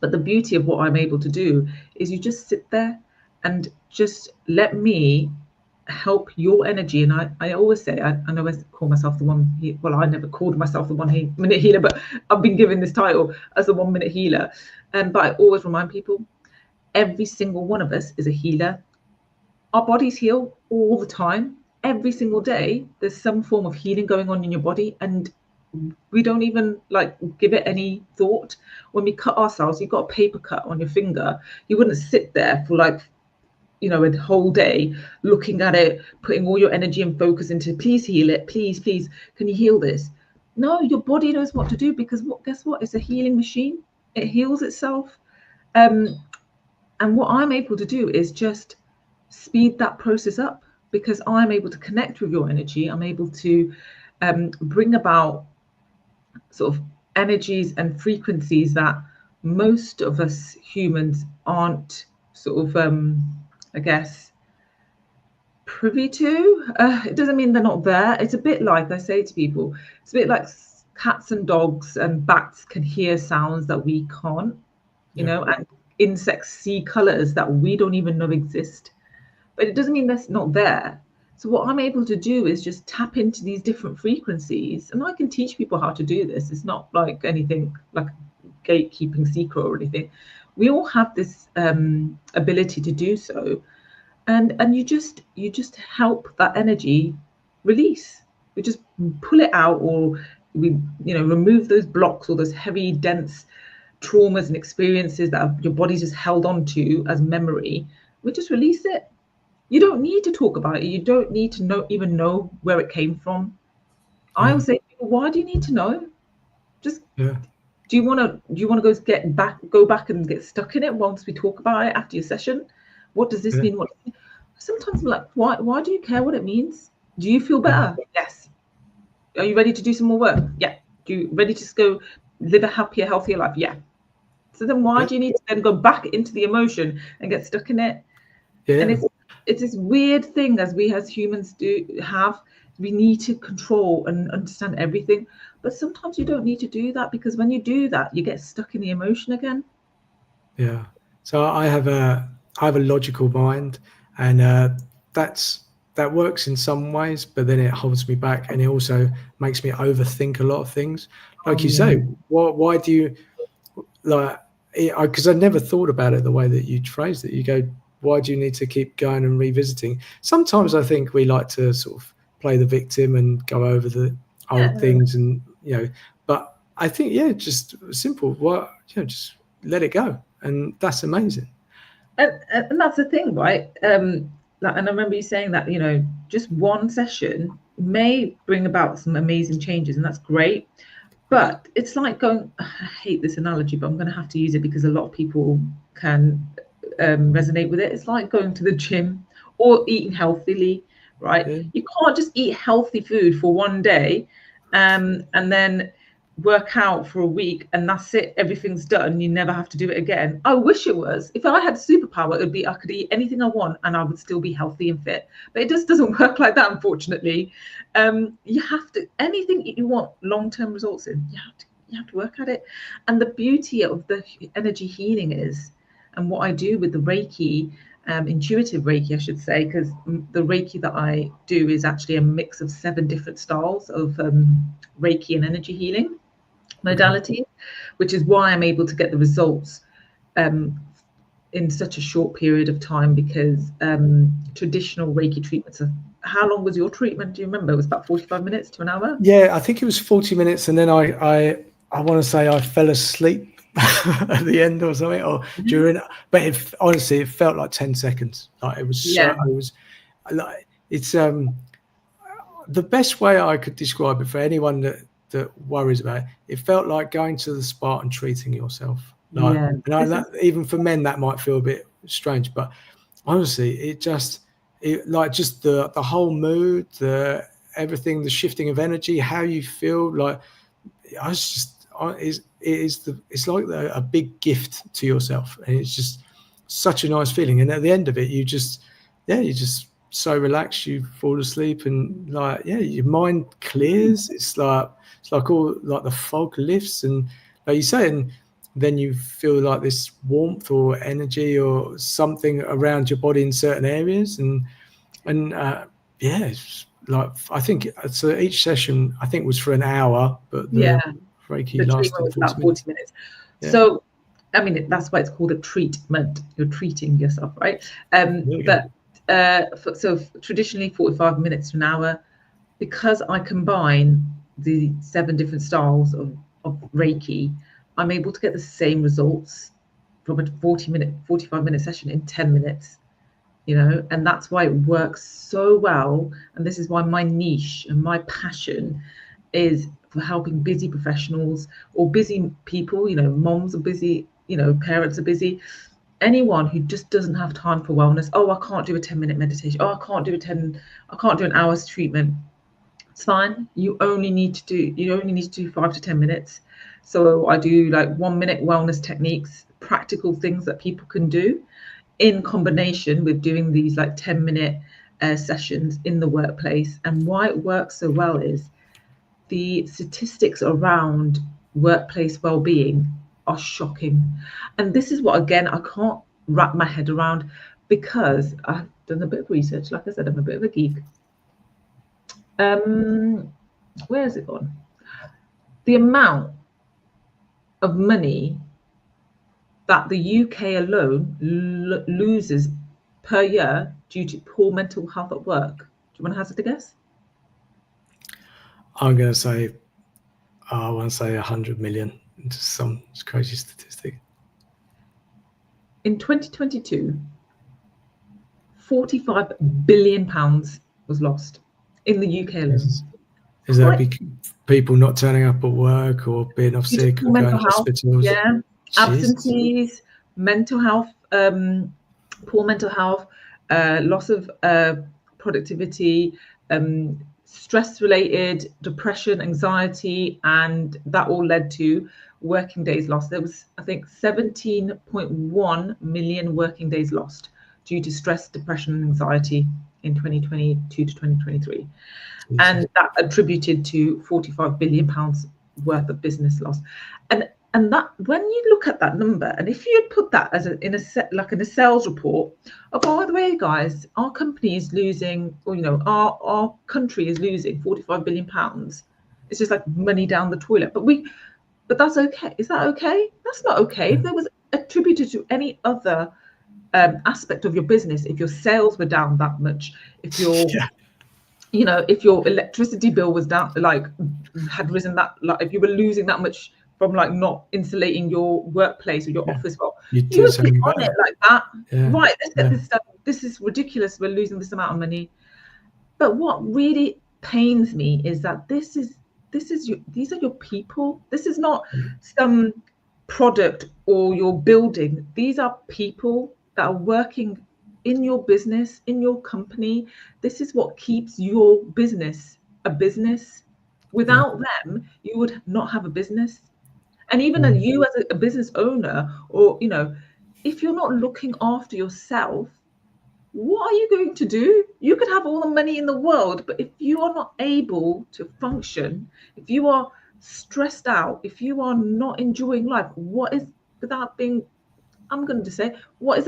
But the beauty of what I'm able to do is you just sit there and just let me help your energy. And I always say, I know I call myself the one, well, I never called myself the 1 minute healer, but I've been given this title as the 1 minute healer. But I always remind people, every single one of us is a healer. Our bodies heal all the time. Every single day, there's some form of healing going on in your body, and we don't even give it any thought. When we cut ourselves, you've got a paper cut on your finger, you wouldn't sit there for a whole day looking at it, putting all your energy and focus into, please heal it, please, can you heal this? No, your body knows what to do, because guess what? It's a healing machine. It heals itself. And what I'm able to do is just speed that process up, because I'm able to connect with your energy. I'm able to bring about sort of energies and frequencies that most of us humans aren't sort of, I guess, privy to. It doesn't mean they're not there. It's a bit like I say to people, it's a bit like cats and dogs and bats can hear sounds that we can't, and insects see colors that we don't even know exist. But it doesn't mean that's not there. So what I'm able to do is just tap into these different frequencies, and I can teach people how to do this. It's not like anything like gatekeeping secret or anything. We all have this ability to do so. and you just help that energy release. We just pull it out, or we remove those blocks or those heavy, dense traumas and experiences that your body's just held on to as memory. We just release it. You don't need to talk about it. You don't need to even know where it came from. I always say, why do you need to know? Just do you want to go back and get stuck in it once we talk about it after your session? What does this mean? Sometimes I'm like, why do you care what it means? Do you feel better? Yes. Are you ready to do some more work? Yeah. Do you ready to just go live a happier, healthier life? Yeah. So then why do you need to then go back into the emotion and get stuck in it? And it's this weird thing as humans have. We need to control and understand everything, but sometimes you don't need to do that, because when you do that, you get stuck in the emotion again. Yeah. So I have a logical mind, and that works in some ways, but then it holds me back, and it also makes me overthink a lot of things. Like you say, why do you like? Because I never thought about it the way that you phrased it. You go, why do you need to keep going and revisiting? Sometimes I think we like to sort of play the victim and go over the old things, and but I think just simple. Just let it go, and that's amazing. And that's the thing, right? And I remember you saying that just one session may bring about some amazing changes, and that's great. But it's like going, I hate this analogy, but I'm going to have to use it because a lot of people can resonate with it. It's like going to the gym or eating healthily, right? You can't just eat healthy food for one day and then work out for a week and that's it, everything's done, you never have to do it again. I wish it was. If I had a superpower, it would be I could eat anything I want and I would still be healthy and fit, but it just doesn't work like that, unfortunately. You have to, anything you want long-term results in, you have to work at it. And the beauty of the energy healing is, and what I do with the Reiki, intuitive Reiki, I should say, because the Reiki that I do is actually a mix of 7 different styles of Reiki and energy healing modality, which is why I'm able to get the results in such a short period of time, because traditional Reiki treatments are, how long was your treatment? Do you remember? It was about 45 minutes to an hour? Yeah, I think it was 40 minutes. And then I want to say I fell asleep at the end or something, or during, but honestly, it felt like 10 seconds. Like it was like, it's the best way I could describe it for anyone that worries about it. It felt like going to the spa and treating yourself. Like, and even for men, that might feel a bit strange, but honestly, it like just the whole mood, everything, the shifting of energy, how you feel. Like it's like a big gift to yourself, and it's just such a nice feeling. And at the end of it, you just so relaxed, you fall asleep, and like your mind clears. It's like all like the fog lifts, and like you say, and then you feel like this warmth or energy or something around your body in certain areas, and it's like, I think so each session I think was for an hour, but the Reiki lasted was about 40 minutes. So I mean, that's why it's called a treatment. You're treating yourself, right? So traditionally 45 minutes to an hour, because I combine the 7 different styles of Reiki, I'm able to get the same results from a 45 minute session in 10 minutes, and that's why it works so well. And this is why my niche and my passion is for helping busy professionals or busy people, moms are busy, parents are busy, anyone who just doesn't have time for wellness. Oh, I can't do a 10-minute meditation. Oh, I can't do an hour's treatment. It's fine. You only need to do 5 to 10 minutes. So I do like 1-minute wellness techniques, practical things that people can do in combination with doing these like 10-minute sessions in the workplace. And why it works so well is the statistics around workplace well-being are shocking. And this is what, again, I can't wrap my head around, because I've done a bit of research. Like I said, I'm a bit of a geek. Where has it gone? The amount of money that the UK alone loses per year due to poor mental health at work? Do you want to hazard a guess? I'm going to say, I want to say 100 million. Just some crazy statistic. In 2022, £45 billion was lost in the UK alone. Is that people not turning up at work or being off sick or going to hospitals? Yeah, absentees, mental health, poor mental health, loss of productivity, stress-related depression, anxiety, and that all led to working days lost. There was, I think, 17.1 million working days lost due to stress, depression, and anxiety in 2022 to 2023. And that attributed to £45 billion worth of business loss. And that, when you look at that number, and if you had put that as in a sales report, oh, by the way, guys, our company is losing, or our country is losing £45 billion. It's just like money down the toilet. But that's okay. Is that okay? That's not okay. If there was attributed to any other aspect of your business, if your sales were down that much, if your if your electricity bill was down, had risen that, if you were losing that much from not insulating your workplace or your office, you would click on it like that. Right, let's get this done. This is ridiculous. We're losing this amount of money. But what really pains me is that these are your people. This is not some product or your building. These are people that are working in your business, in your company. This is what keeps your business a business. Without them, you would not have a business. And even as you as a business owner, or if you're not looking after yourself, what are you going to do? You could have all the money in the world, but if you are not able to function, if you are stressed out, if you are not enjoying life, what is the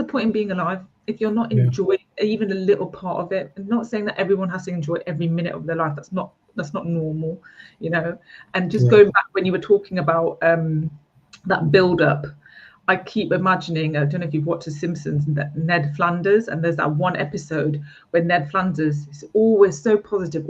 point in being alive if you're not enjoying even a little part of it? I'm not saying that everyone has to enjoy every minute of their life. That's not normal, And just going back when you were talking about that build up, I keep imagining, I don't know if you've watched The Simpsons, that Ned Flanders, and there's that one episode where Ned Flanders is always so positive.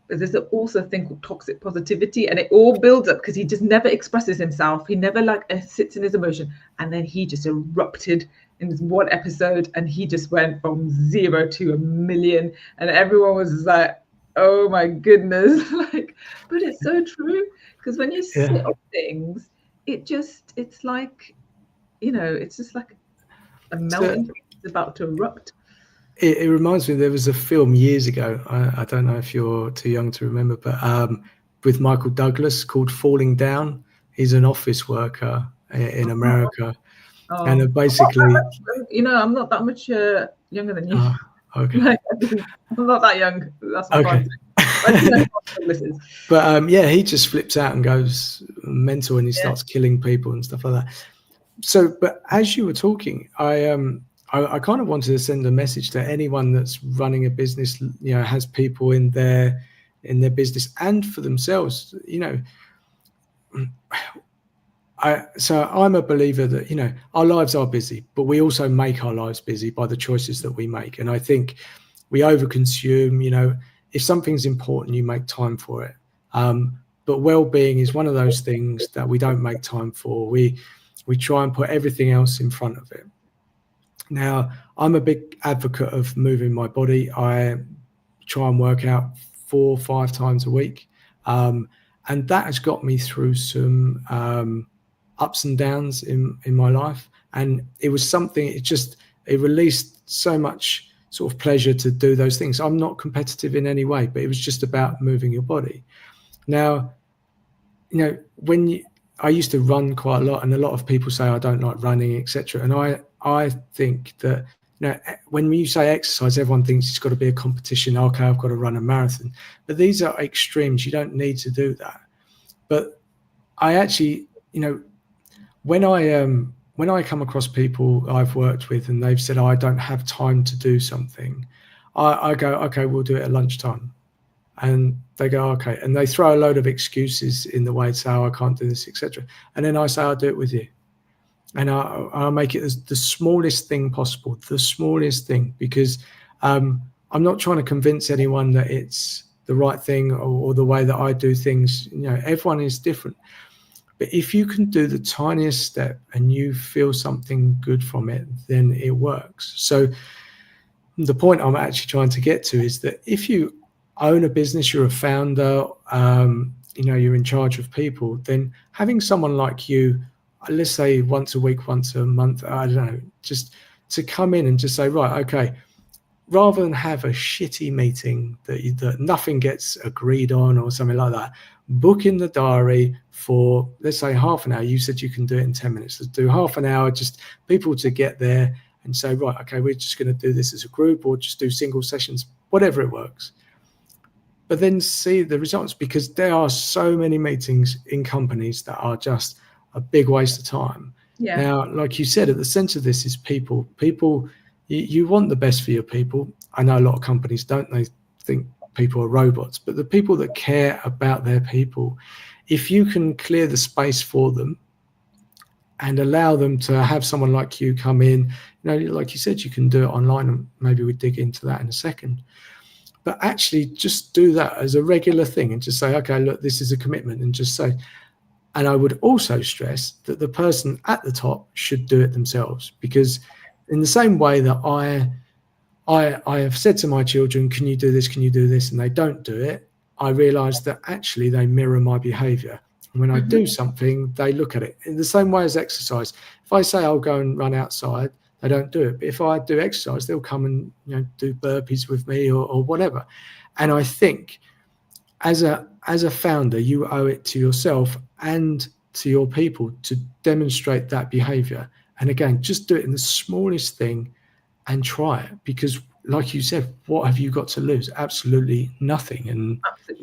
But there's also a thing called toxic positivity, and it all builds up because he just never expresses himself. He never sits in his emotion, and then he just erupted in this one episode, and he just went from 0 to 1,000,000, and everyone was like, "Oh my goodness!" But it's so true, because when you sit on things, it's like, it's just like a melting point is about to erupt. It reminds me, there was a film years ago, I don't know if you're too young to remember, but with Michael Douglas, called Falling Down. He's an office worker in America. And basically, I'm not that much younger than you. Okay. I'm not that young. That's what okay. But he just flips out and goes mental, and he starts killing people and stuff like that. So, but as you were talking, I kind of wanted to send a message to anyone that's running a business, has people in their business and for themselves, So I'm a believer that, our lives are busy, but we also make our lives busy by the choices that we make. And I think we overconsume, if something's important, you make time for it. But well-being is one of those things that we don't make time for. We try and put everything else in front of it. Now, I'm a big advocate of moving my body. I try and work out 4 or 5 times a week. And that has got me through some ups and downs in my life. And it was something, it released so much sort of pleasure to do those things. I'm not competitive in any way, but it was just about moving your body. Now, I used to run quite a lot, and a lot of people say I don't like running, etc. And I think that, when you say exercise, everyone thinks it's got to be a competition. Okay, I've got to run a marathon. But these are extremes. You don't need to do that. But I actually, when I come across people I've worked with and they've said, I don't have time to do something, I go, okay, we'll do it at lunchtime. And they go, okay. And they throw a load of excuses in the way to say, I can't do this, etc. And then I say, I'll do it with you. and I'll make it as the smallest thing possible, the smallest thing, because I'm not trying to convince anyone that it's the right thing or the way that I do things. You know, everyone is different. But if you can do the tiniest step and you feel something good from it, then it works. So the point I'm actually trying to get to is that if you own a business, you're a founder, you know, you're in charge of people, then having someone like you, let's say once a week, once a month, I don't know, just to come in and just say, right, okay, rather than have a shitty meeting that nothing gets agreed on or something like that, book in the diary for, let's say, half an hour. You said you can do it in 10 minutes. Let's do half an hour, just people to get there and say, right, okay, we're just going to do this as a group or just do single sessions, whatever it works. But then see the results, because there are so many meetings in companies that are just a big waste of time. Yeah. Now, like you said, at the center of this is people. People, you want the best for your people. I know a lot of companies don't. They think people are robots, but the people that care about their people, if you can clear the space for them and allow them to have someone like you come in, you know, like you said, you can do it online, and maybe we dig into that in a second. But actually just do that as a regular thing and just say, okay, look, this is a commitment, and just say, and I would also stress that the person at the top should do it themselves, because in the same way that I have said to my children, can you do this? Can you do this? And they don't do it. I realize that actually they mirror my behavior. And when I do something, they look at it in the same way as exercise. If I say I'll go and run outside, they don't do it. But if I do exercise, they'll come and, you know, do burpees with me or whatever. And I think as a founder, you owe it to yourself and to your people to demonstrate that behavior. And again, just do it in the smallest thing and try it, because like you said, what have you got to lose? Absolutely nothing, and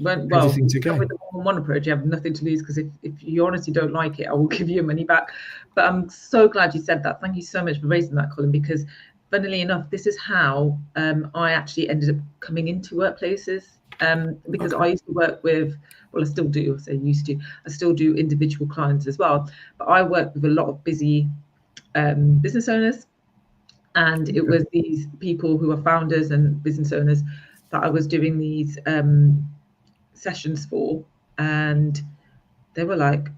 everything to gain. With the one approach, you have nothing to lose, because if you honestly don't like it, I will give you your money back. But I'm so glad you said that. Thank you so much for raising that, Colin, because funnily enough, this is how I actually ended up coming into workplaces, because I used to work with, well, I still do, I still do individual clients as well, but I work with a lot of busy business owners. And it was these people who are founders and business owners that I was doing these sessions for. And they were like,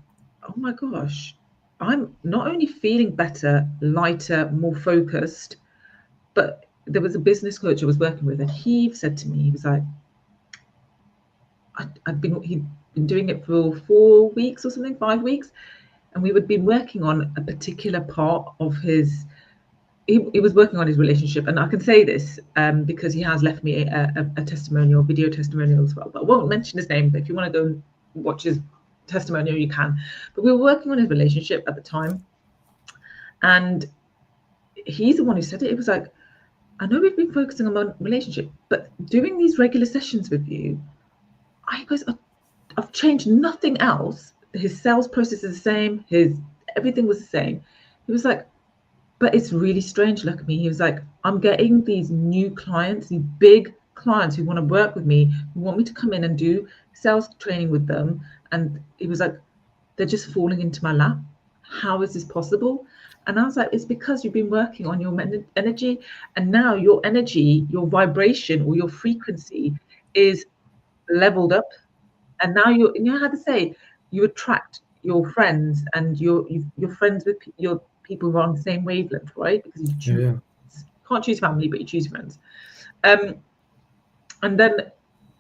oh my gosh, I'm not only feeling better, lighter, more focused, but there was a business coach I was working with, and he said to me, he was like, he'd been doing it for 4 weeks or something, 5 weeks. And we would be working on a particular part of his, he was working on his relationship, and I can say this because he has left me a testimonial, video testimonial as well. But I won't mention his name. But if you want to go and watch his testimonial, you can. But we were working on his relationship at the time, and he's the one who said it. It was like, I know we've been focusing on our relationship, but doing these regular sessions with you, I've changed nothing else. His sales process is the same. Everything was the same. He was like, but it's really strange, Lakhmi. He was like, I'm getting these new clients, these big clients who want to work with me, who want me to come in and do sales training with them. And he was like, they're just falling into my lap. How is this possible? And I was like, it's because you've been working on your energy, and now your energy, your vibration or your frequency is leveled up. And now you know how to say, you attract your friends, and you're friends with your people who are on the same wavelength, right? Because you choose, you can't choose family, but you choose friends. And then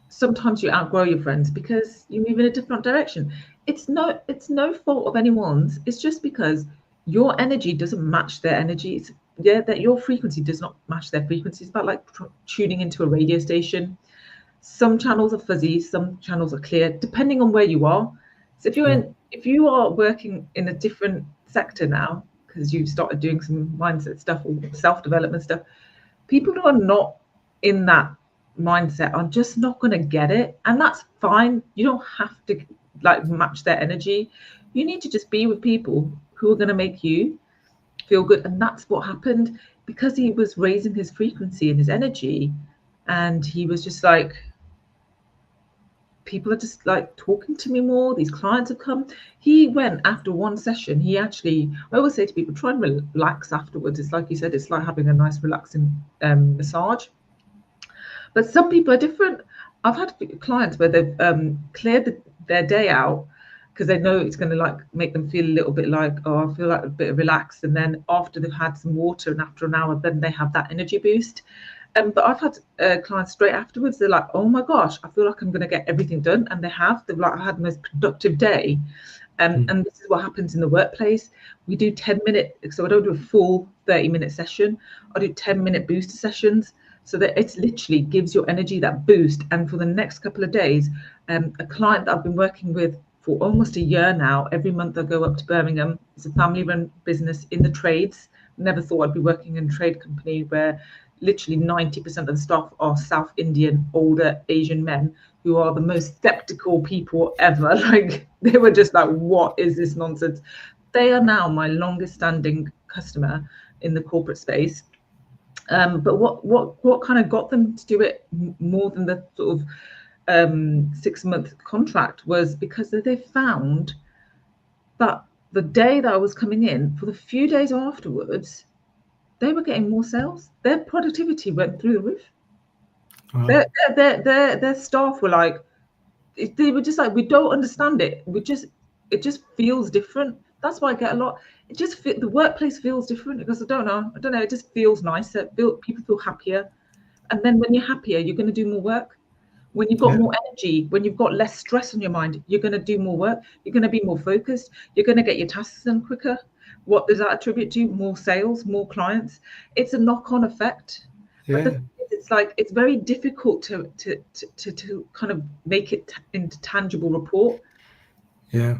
sometimes you outgrow your friends because you move in a different direction. It's no fault of anyone's. It's just because your energy doesn't match their energy. That your frequency does not match their frequency. It's about like tuning into a radio station. Some channels are fuzzy, some channels are clear, depending on where you are. So if you are working in a different sector now, because you've started doing some mindset stuff or self-development stuff, people who are not in that mindset are just not going to get it, and that's fine. You don't have to like match their energy. You need to just be with people who are going to make you feel good. And that's what happened, because he was raising his frequency and his energy, and he was just like, people are just like talking to me more. These clients have come. He went after one session. I always say to people, try and relax afterwards. It's like you said, it's like having a nice relaxing massage. But some people are different. I've had clients where they've cleared their day out because they know it's going to like make them feel a little bit like, oh, I feel like a bit relaxed. And then after they've had some water and after an hour, then they have that energy boost. But I've had clients straight afterwards. They're like, oh my gosh, I feel like I'm going to get everything done. And they have. They've like had the most productive day. And this is what happens in the workplace. We do 10-minute, so I don't do a full 30-minute session. I do 10-minute booster sessions, so that it literally gives your energy that boost. And for the next couple of days, a client that I've been working with for almost a year now, every month I go up to Birmingham. It's a family-run business in the trades. Never thought I'd be working in a trade company where literally 90% of the staff are South Indian, older Asian men who are the most skeptical people ever. Like, they were just like, what is this nonsense? They are now my longest standing customer in the corporate space. But what kind of got them to do it more than the sort of 6-month contract was because they found that the day that I was coming in, for the few days afterwards, they were getting more sales. Their productivity went through the roof. Wow. Their staff were like, they were just like, we don't understand it. It just feels different. That's why I get a lot. The workplace feels different because I don't know. It just feels nicer. People feel happier. And then when you're happier, you're going to do more work. When you've got more energy, when you've got less stress on your mind, you're going to do more work. You're going to be more focused. You're going to get your tasks done quicker. What does that attribute to? More sales, more clients. It's a knock-on effect. Yeah. But it's like, it's very difficult to kind of make it into tangible report. Yeah.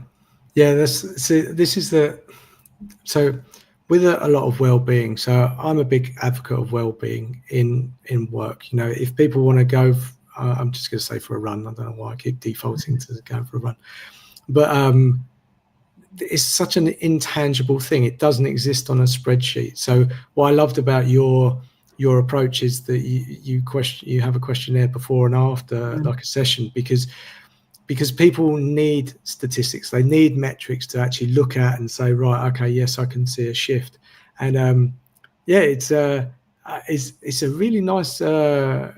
So with a lot of well-being, so I'm a big advocate of well-being in work. You know, if people want to go, I'm just going to say for a run. I don't know why I keep defaulting to going for a run, but it's such an intangible thing. It doesn't exist on a spreadsheet. So what I loved about your approach is that you have a questionnaire before and after, like a session, because people need statistics. They need metrics to actually look at and say, right, okay, yes, I can see a shift. And it's a really nice, a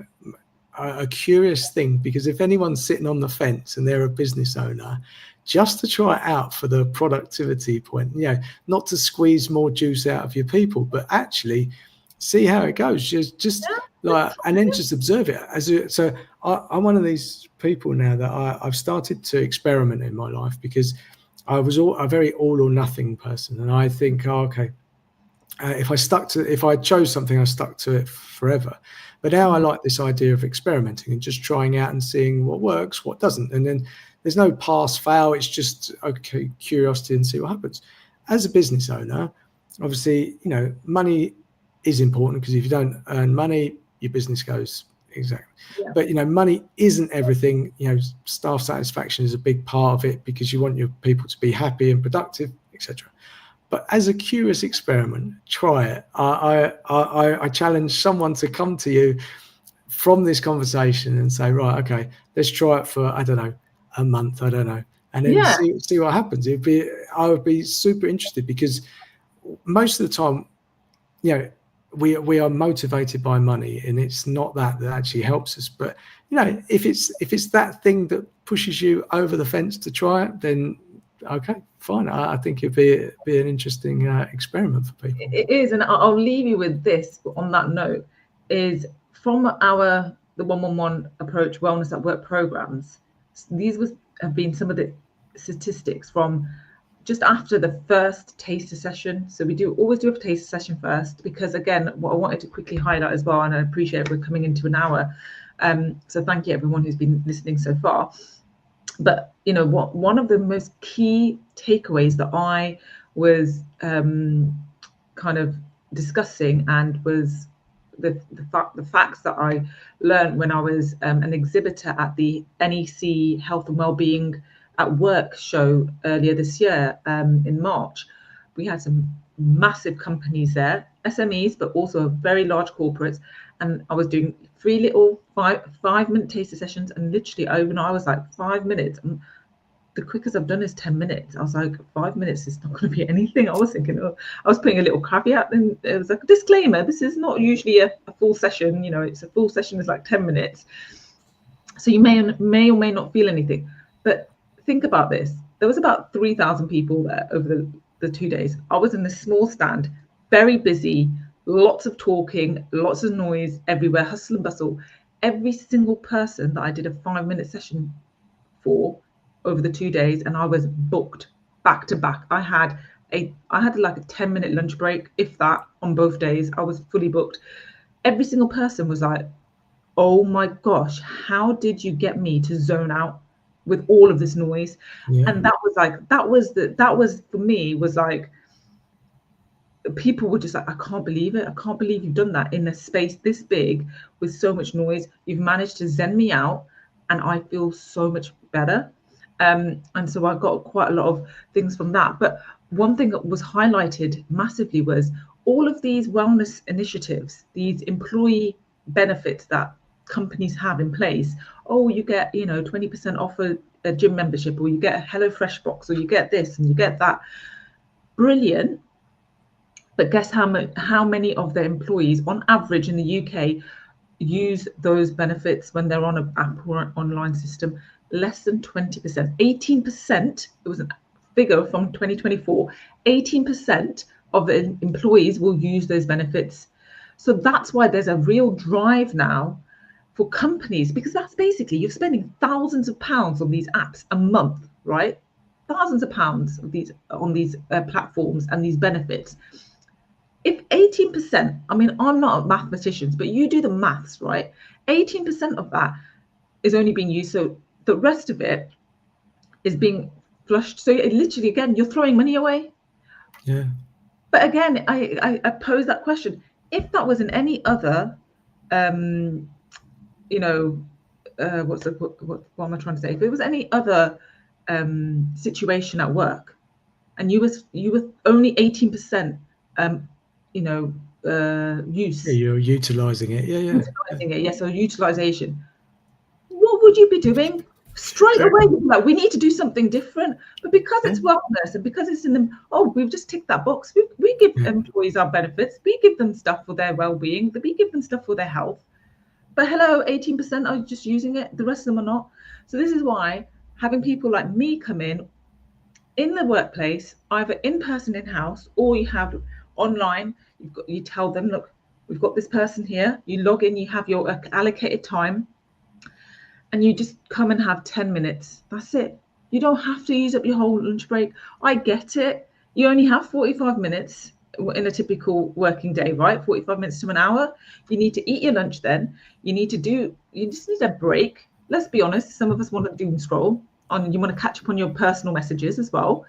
curious thing, because if anyone's sitting on the fence and they're a business owner, just to try it out for the productivity point, not to squeeze more juice out of your people, but actually see how it goes. And then just observe it. So I'm one of these people now that I've started to experiment in my life, because I was a very all or nothing person, and I think, if I chose something, I stuck to it forever. But now I like this idea of experimenting and just trying out and seeing what works, what doesn't, and then there's no pass fail. It's just curiosity and see what happens. As a business owner, obviously, money is important, because if you don't earn money, your business goes. Exactly. Yeah. But money isn't everything. Staff satisfaction is a big part of it, because you want your people to be happy and productive, etc. But as a curious experiment, try it. I challenge someone to come to you from this conversation and say, right, okay, let's try it for, I don't know, a month, I don't know, and then see what happens. I would be super interested, because most of the time, we are motivated by money, and it's not that actually helps us. But if it's that thing that pushes you over the fence to try it, then okay, fine. I think it'd be an interesting experiment for people. It is, and I'll leave you with this. On that note, is from the 111 approach wellness at work programs. These have been some of the statistics from just after the first taster session. So we always do a taster session first, because again, what I wanted to quickly highlight as well, and I appreciate we're coming into an hour. So thank you everyone who's been listening so far. But one of the most key takeaways that I was kind of discussing, and was the facts that I learned when I was an exhibitor at the NEC Health and Wellbeing at Work show earlier this year in March. We had some massive companies there, SMEs, but also very large corporates, and I was doing 3 little 5-minute taster sessions, and literally overnight I was like 5 minutes. And the quickest I've done is 10 minutes. I was like, 5 minutes is not going to be anything. I was thinking, I was putting a little caveat, and it was like a disclaimer. This is not usually a full session. You know, it's a full session is like 10 minutes. So you may or may not feel anything. But think about this. There was about 3,000 people there over the 2 days. I was in this small stand, very busy, lots of talking, lots of noise everywhere, hustle and bustle. Every single person that I did a 5-minute session for over the 2 days, and I was booked back to back. I had like a 10-minute lunch break, if that, on both days. I was fully booked. Every single person was like, oh my gosh, how did you get me to zone out with all of this noise? Yeah. And that was for me, was like, people were just like, I can't believe it. I can't believe you've done that in a space this big with so much noise. You've managed to zen me out, and I feel so much better. And so I got quite a lot of things from that. But one thing that was highlighted massively was all of these wellness initiatives, these employee benefits that companies have in place. Oh, you get, 20% off a gym membership, or you get a HelloFresh box, or you get this and you get that. Brilliant. But guess how many of their employees, on average in the UK, use those benefits when they're on an app or an online system? Less than 20%. 18%, it was a figure from 2024, 18% of the employees will use those benefits. So that's why there's a real drive now for companies, because that's basically, you're spending thousands of pounds on these apps a month, right? Thousands of pounds on these platforms and these benefits. If 18%, I mean, I'm not a mathematician, but you do the maths, right? 18% of that is only being used. So the rest of it is being flushed. So it literally, again, you're throwing money away. Yeah. But again, I pose that question. If that was in any other, what am I trying to say? If it was any other situation at work, and you were only 18%, use. Yeah, you're utilizing it. Yeah. Utilizing it, yes, or utilization. What would you be doing? Straight away, you'd be like, we need to do something different. But because it's wellness, and because it's in them, we've just ticked that box. We give employees our benefits. We give them stuff for their well-being. We give them stuff for their health. But hello, 18% are just using it. The rest of them are not. So this is why having people like me come in the workplace, either in person, in-house, or you have online, you tell them, look, we've got this person here. You log in, you have your allocated time, and you just come and have 10 minutes. That's it. You don't have to use up your whole lunch break. I get it. You only have 45 minutes in a typical working day, right? 45 minutes to an hour. You need to eat your lunch then. You just need a break. Let's be honest, some of us want to doom scroll you want to catch up on your personal messages as well.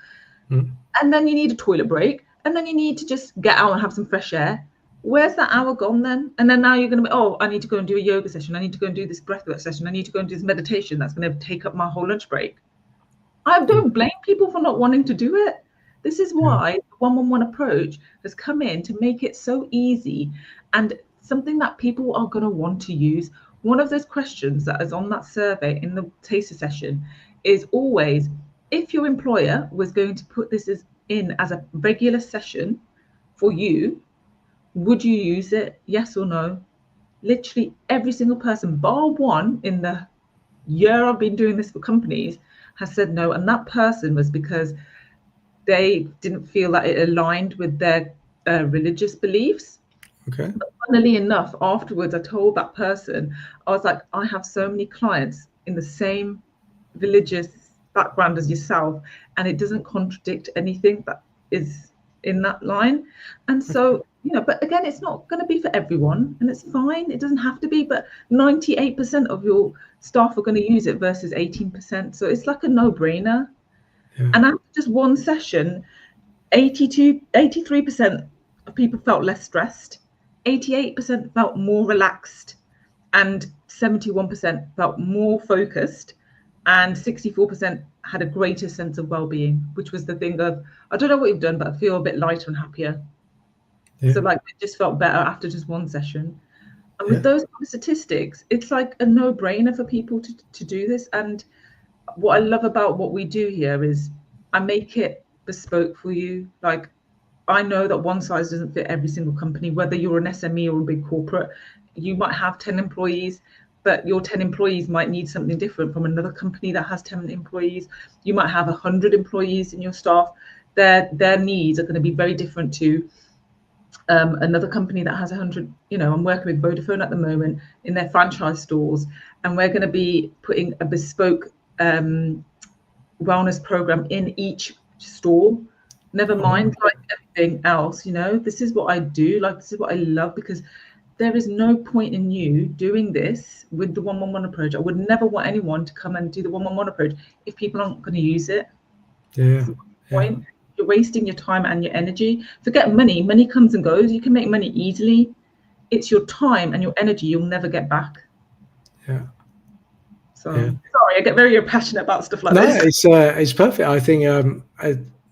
And then you need a toilet break, and then you need to just get out and have some fresh air. Where's that hour gone then? And then now you're going to be, I need to go and do a yoga session. I need to go and do this breathwork session. I need to go and do this meditation. That's going to take up my whole lunch break. I don't blame people for not wanting to do it. This is why the one-on-one approach has come in to make it so easy, and something that people are going to want to use. One of those questions that is on that survey in the taster session is always, if your employer was going to put this in as a regular session for you, would you use it? Yes or no? Literally every single person, bar one in the year I've been doing this for companies, has said no. And that person was because they didn't feel that it aligned with their religious beliefs. Okay. But funnily enough, afterwards, I told that person, I was like, I have so many clients in the same religious background as yourself, and it doesn't contradict anything that is in that line. And so, but again, it's not going to be for everyone, and it's fine. It doesn't have to be, but 98% of your staff are going to use it versus 18%. So it's like a no-brainer. Yeah. And after just one session, 83% of people felt less stressed, 88% felt more relaxed, and 71% felt more focused, and 64% had a greater sense of well-being, which was the thing of, I don't know what you've done, but I feel a bit lighter and happier. Yeah. So like, it just felt better after just one session. And with those kind of statistics, it's like a no-brainer for people to do this. And what I love about what we do here is I make it bespoke for you. Like, I know that one size doesn't fit every single company, whether you're an SME or a big corporate. You might have 10 employees, but your 10 employees might need something different from another company that has 10 employees. You might have 100 employees in your staff. Their needs are going to be very different to another company that has 100. I'm working with Vodafone at the moment in their franchise stores, and we're going to be putting a bespoke wellness program in each store. Never mind like everything else. This is what I do. Like, this is what I love, because there is no point in you doing this with the 111 approach. I would never want anyone to come and do the 111 approach if people aren't going to use it. Point. You're wasting your time and your energy. Forget money. Money comes and goes. You can make money easily. It's your time and your energy you'll never get back. Sorry, I get very passionate about stuff like this. No, it's perfect. I think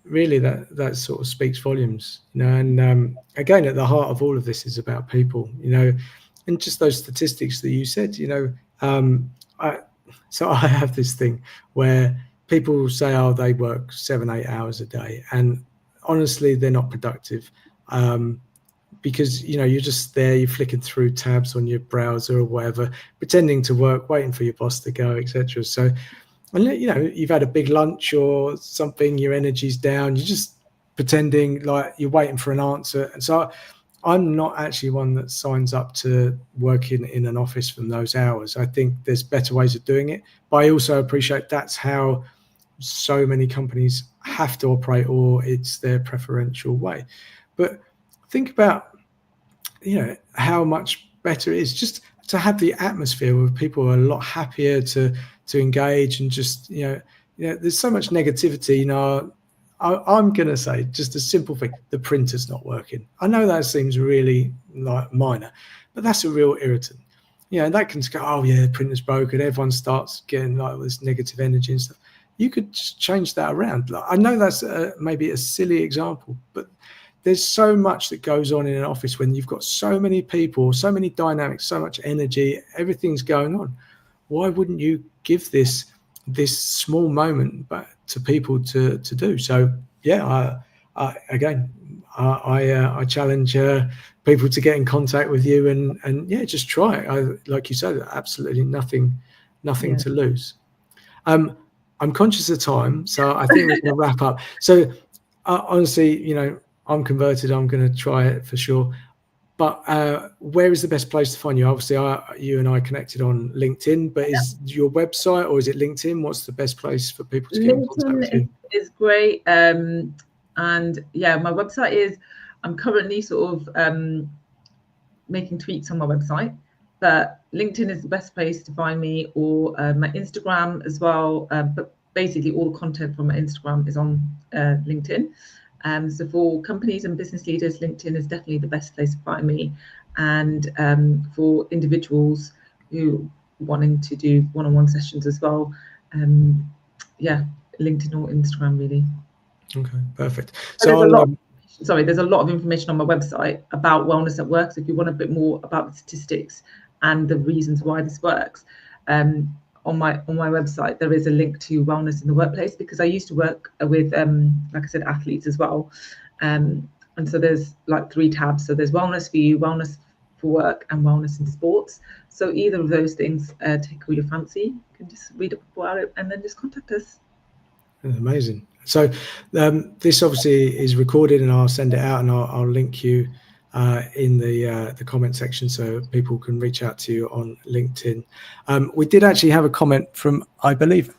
really that sort of speaks volumes. And again, at the heart of all of this is about people. And just those statistics that you said. So I have this thing where people say, oh, they work 7-8 hours a day, and honestly, they're not productive. Because you're just there, you're flicking through tabs on your browser or whatever, pretending to work, waiting for your boss to go, etc. So, and you've had a big lunch or something, your energy's down, you're just pretending like you're waiting for an answer. And so I'm not actually one that signs up to working in an office from those hours. I think there's better ways of doing it, but I also appreciate that's how so many companies have to operate, or it's their preferential way. But think about how much better it is just to have the atmosphere where people are a lot happier to engage, and just there's so much negativity. I'm gonna say just a simple thing: the printer's not working. I know that seems really like minor, but that's a real irritant. That can go, oh yeah, the printer's broken. Everyone starts getting like this negative energy and stuff. You could change that around. I know that's maybe a silly example, but there's so much that goes on in an office when you've got so many people, so many dynamics, so much energy, everything's going on. Why wouldn't you give this small moment back to people to do? So yeah, I challenge people to get in contact with you and yeah, just try it. Like you said, absolutely nothing to lose. I'm conscious of time, so I think we're going to wrap up. So honestly, I'm converted. I'm going to try it for sure. But where is the best place to find you? Obviously, you and I connected on LinkedIn, but is your website or is it LinkedIn? What's the best place for people to get in contact with you? Is great. And yeah, my website is, I'm currently sort of making tweaks on my website, but LinkedIn is the best place to find me, or my Instagram as well. But basically all the content from my Instagram is on LinkedIn. So for companies and business leaders, LinkedIn is definitely the best place to find me. And for individuals who wanting to do one-on-one sessions as well, yeah, LinkedIn or Instagram really. Okay, perfect. So there's a lot of information on my website about wellness at work. So if you want a bit more about the statistics and the reasons why this works, on my website there is a link to wellness in the workplace, because I used to work with like I said, athletes as well, and so there's like 3 tabs. So there's wellness for you, wellness for work, and wellness in sports. So either of those things tickle your fancy, you can just read up about it and then just contact us. Amazing. So this obviously is recorded, and I'll send it out, and I'll link you in the comment section so people can reach out to you on LinkedIn. We did actually have a comment from, I believe,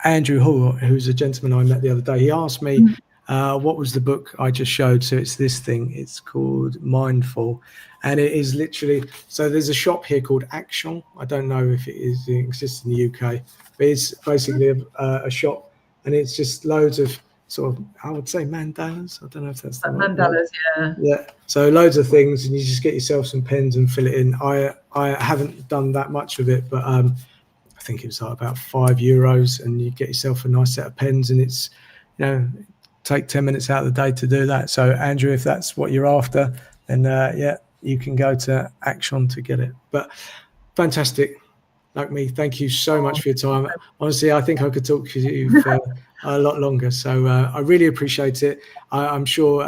Andrew Hall, who's a gentleman I met the other day. He asked me what was the book I just showed. So it's this thing. It's called Mindful, and it is literally, so there's a shop here called Action. I don't know if it exists in the UK, but it's basically a shop, and it's just loads of sort of, I would say, mandalas. I don't know if that's the right mandalas, word. Yeah. So loads of things, and you just get yourself some pens and fill it in. I haven't done that much of it, but I think it was like about €5, and you get yourself a nice set of pens, and it's, take 10 minutes out of the day to do that. So Andrew, if that's what you're after, then yeah, you can go to Action to get it. But fantastic. Lakhmi, thank you so much for your time. Honestly, I think I could talk to you for a lot longer. So I really appreciate it. I'm sure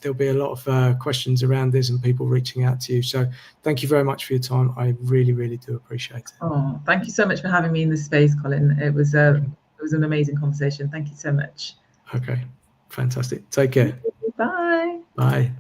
there'll be a lot of questions around this and people reaching out to you. So thank you very much for your time. I really, really do appreciate it. Oh, thank you so much for having me in this space, Colin. It was an amazing conversation. Thank you so much. Okay, fantastic. Take care. Bye. Bye.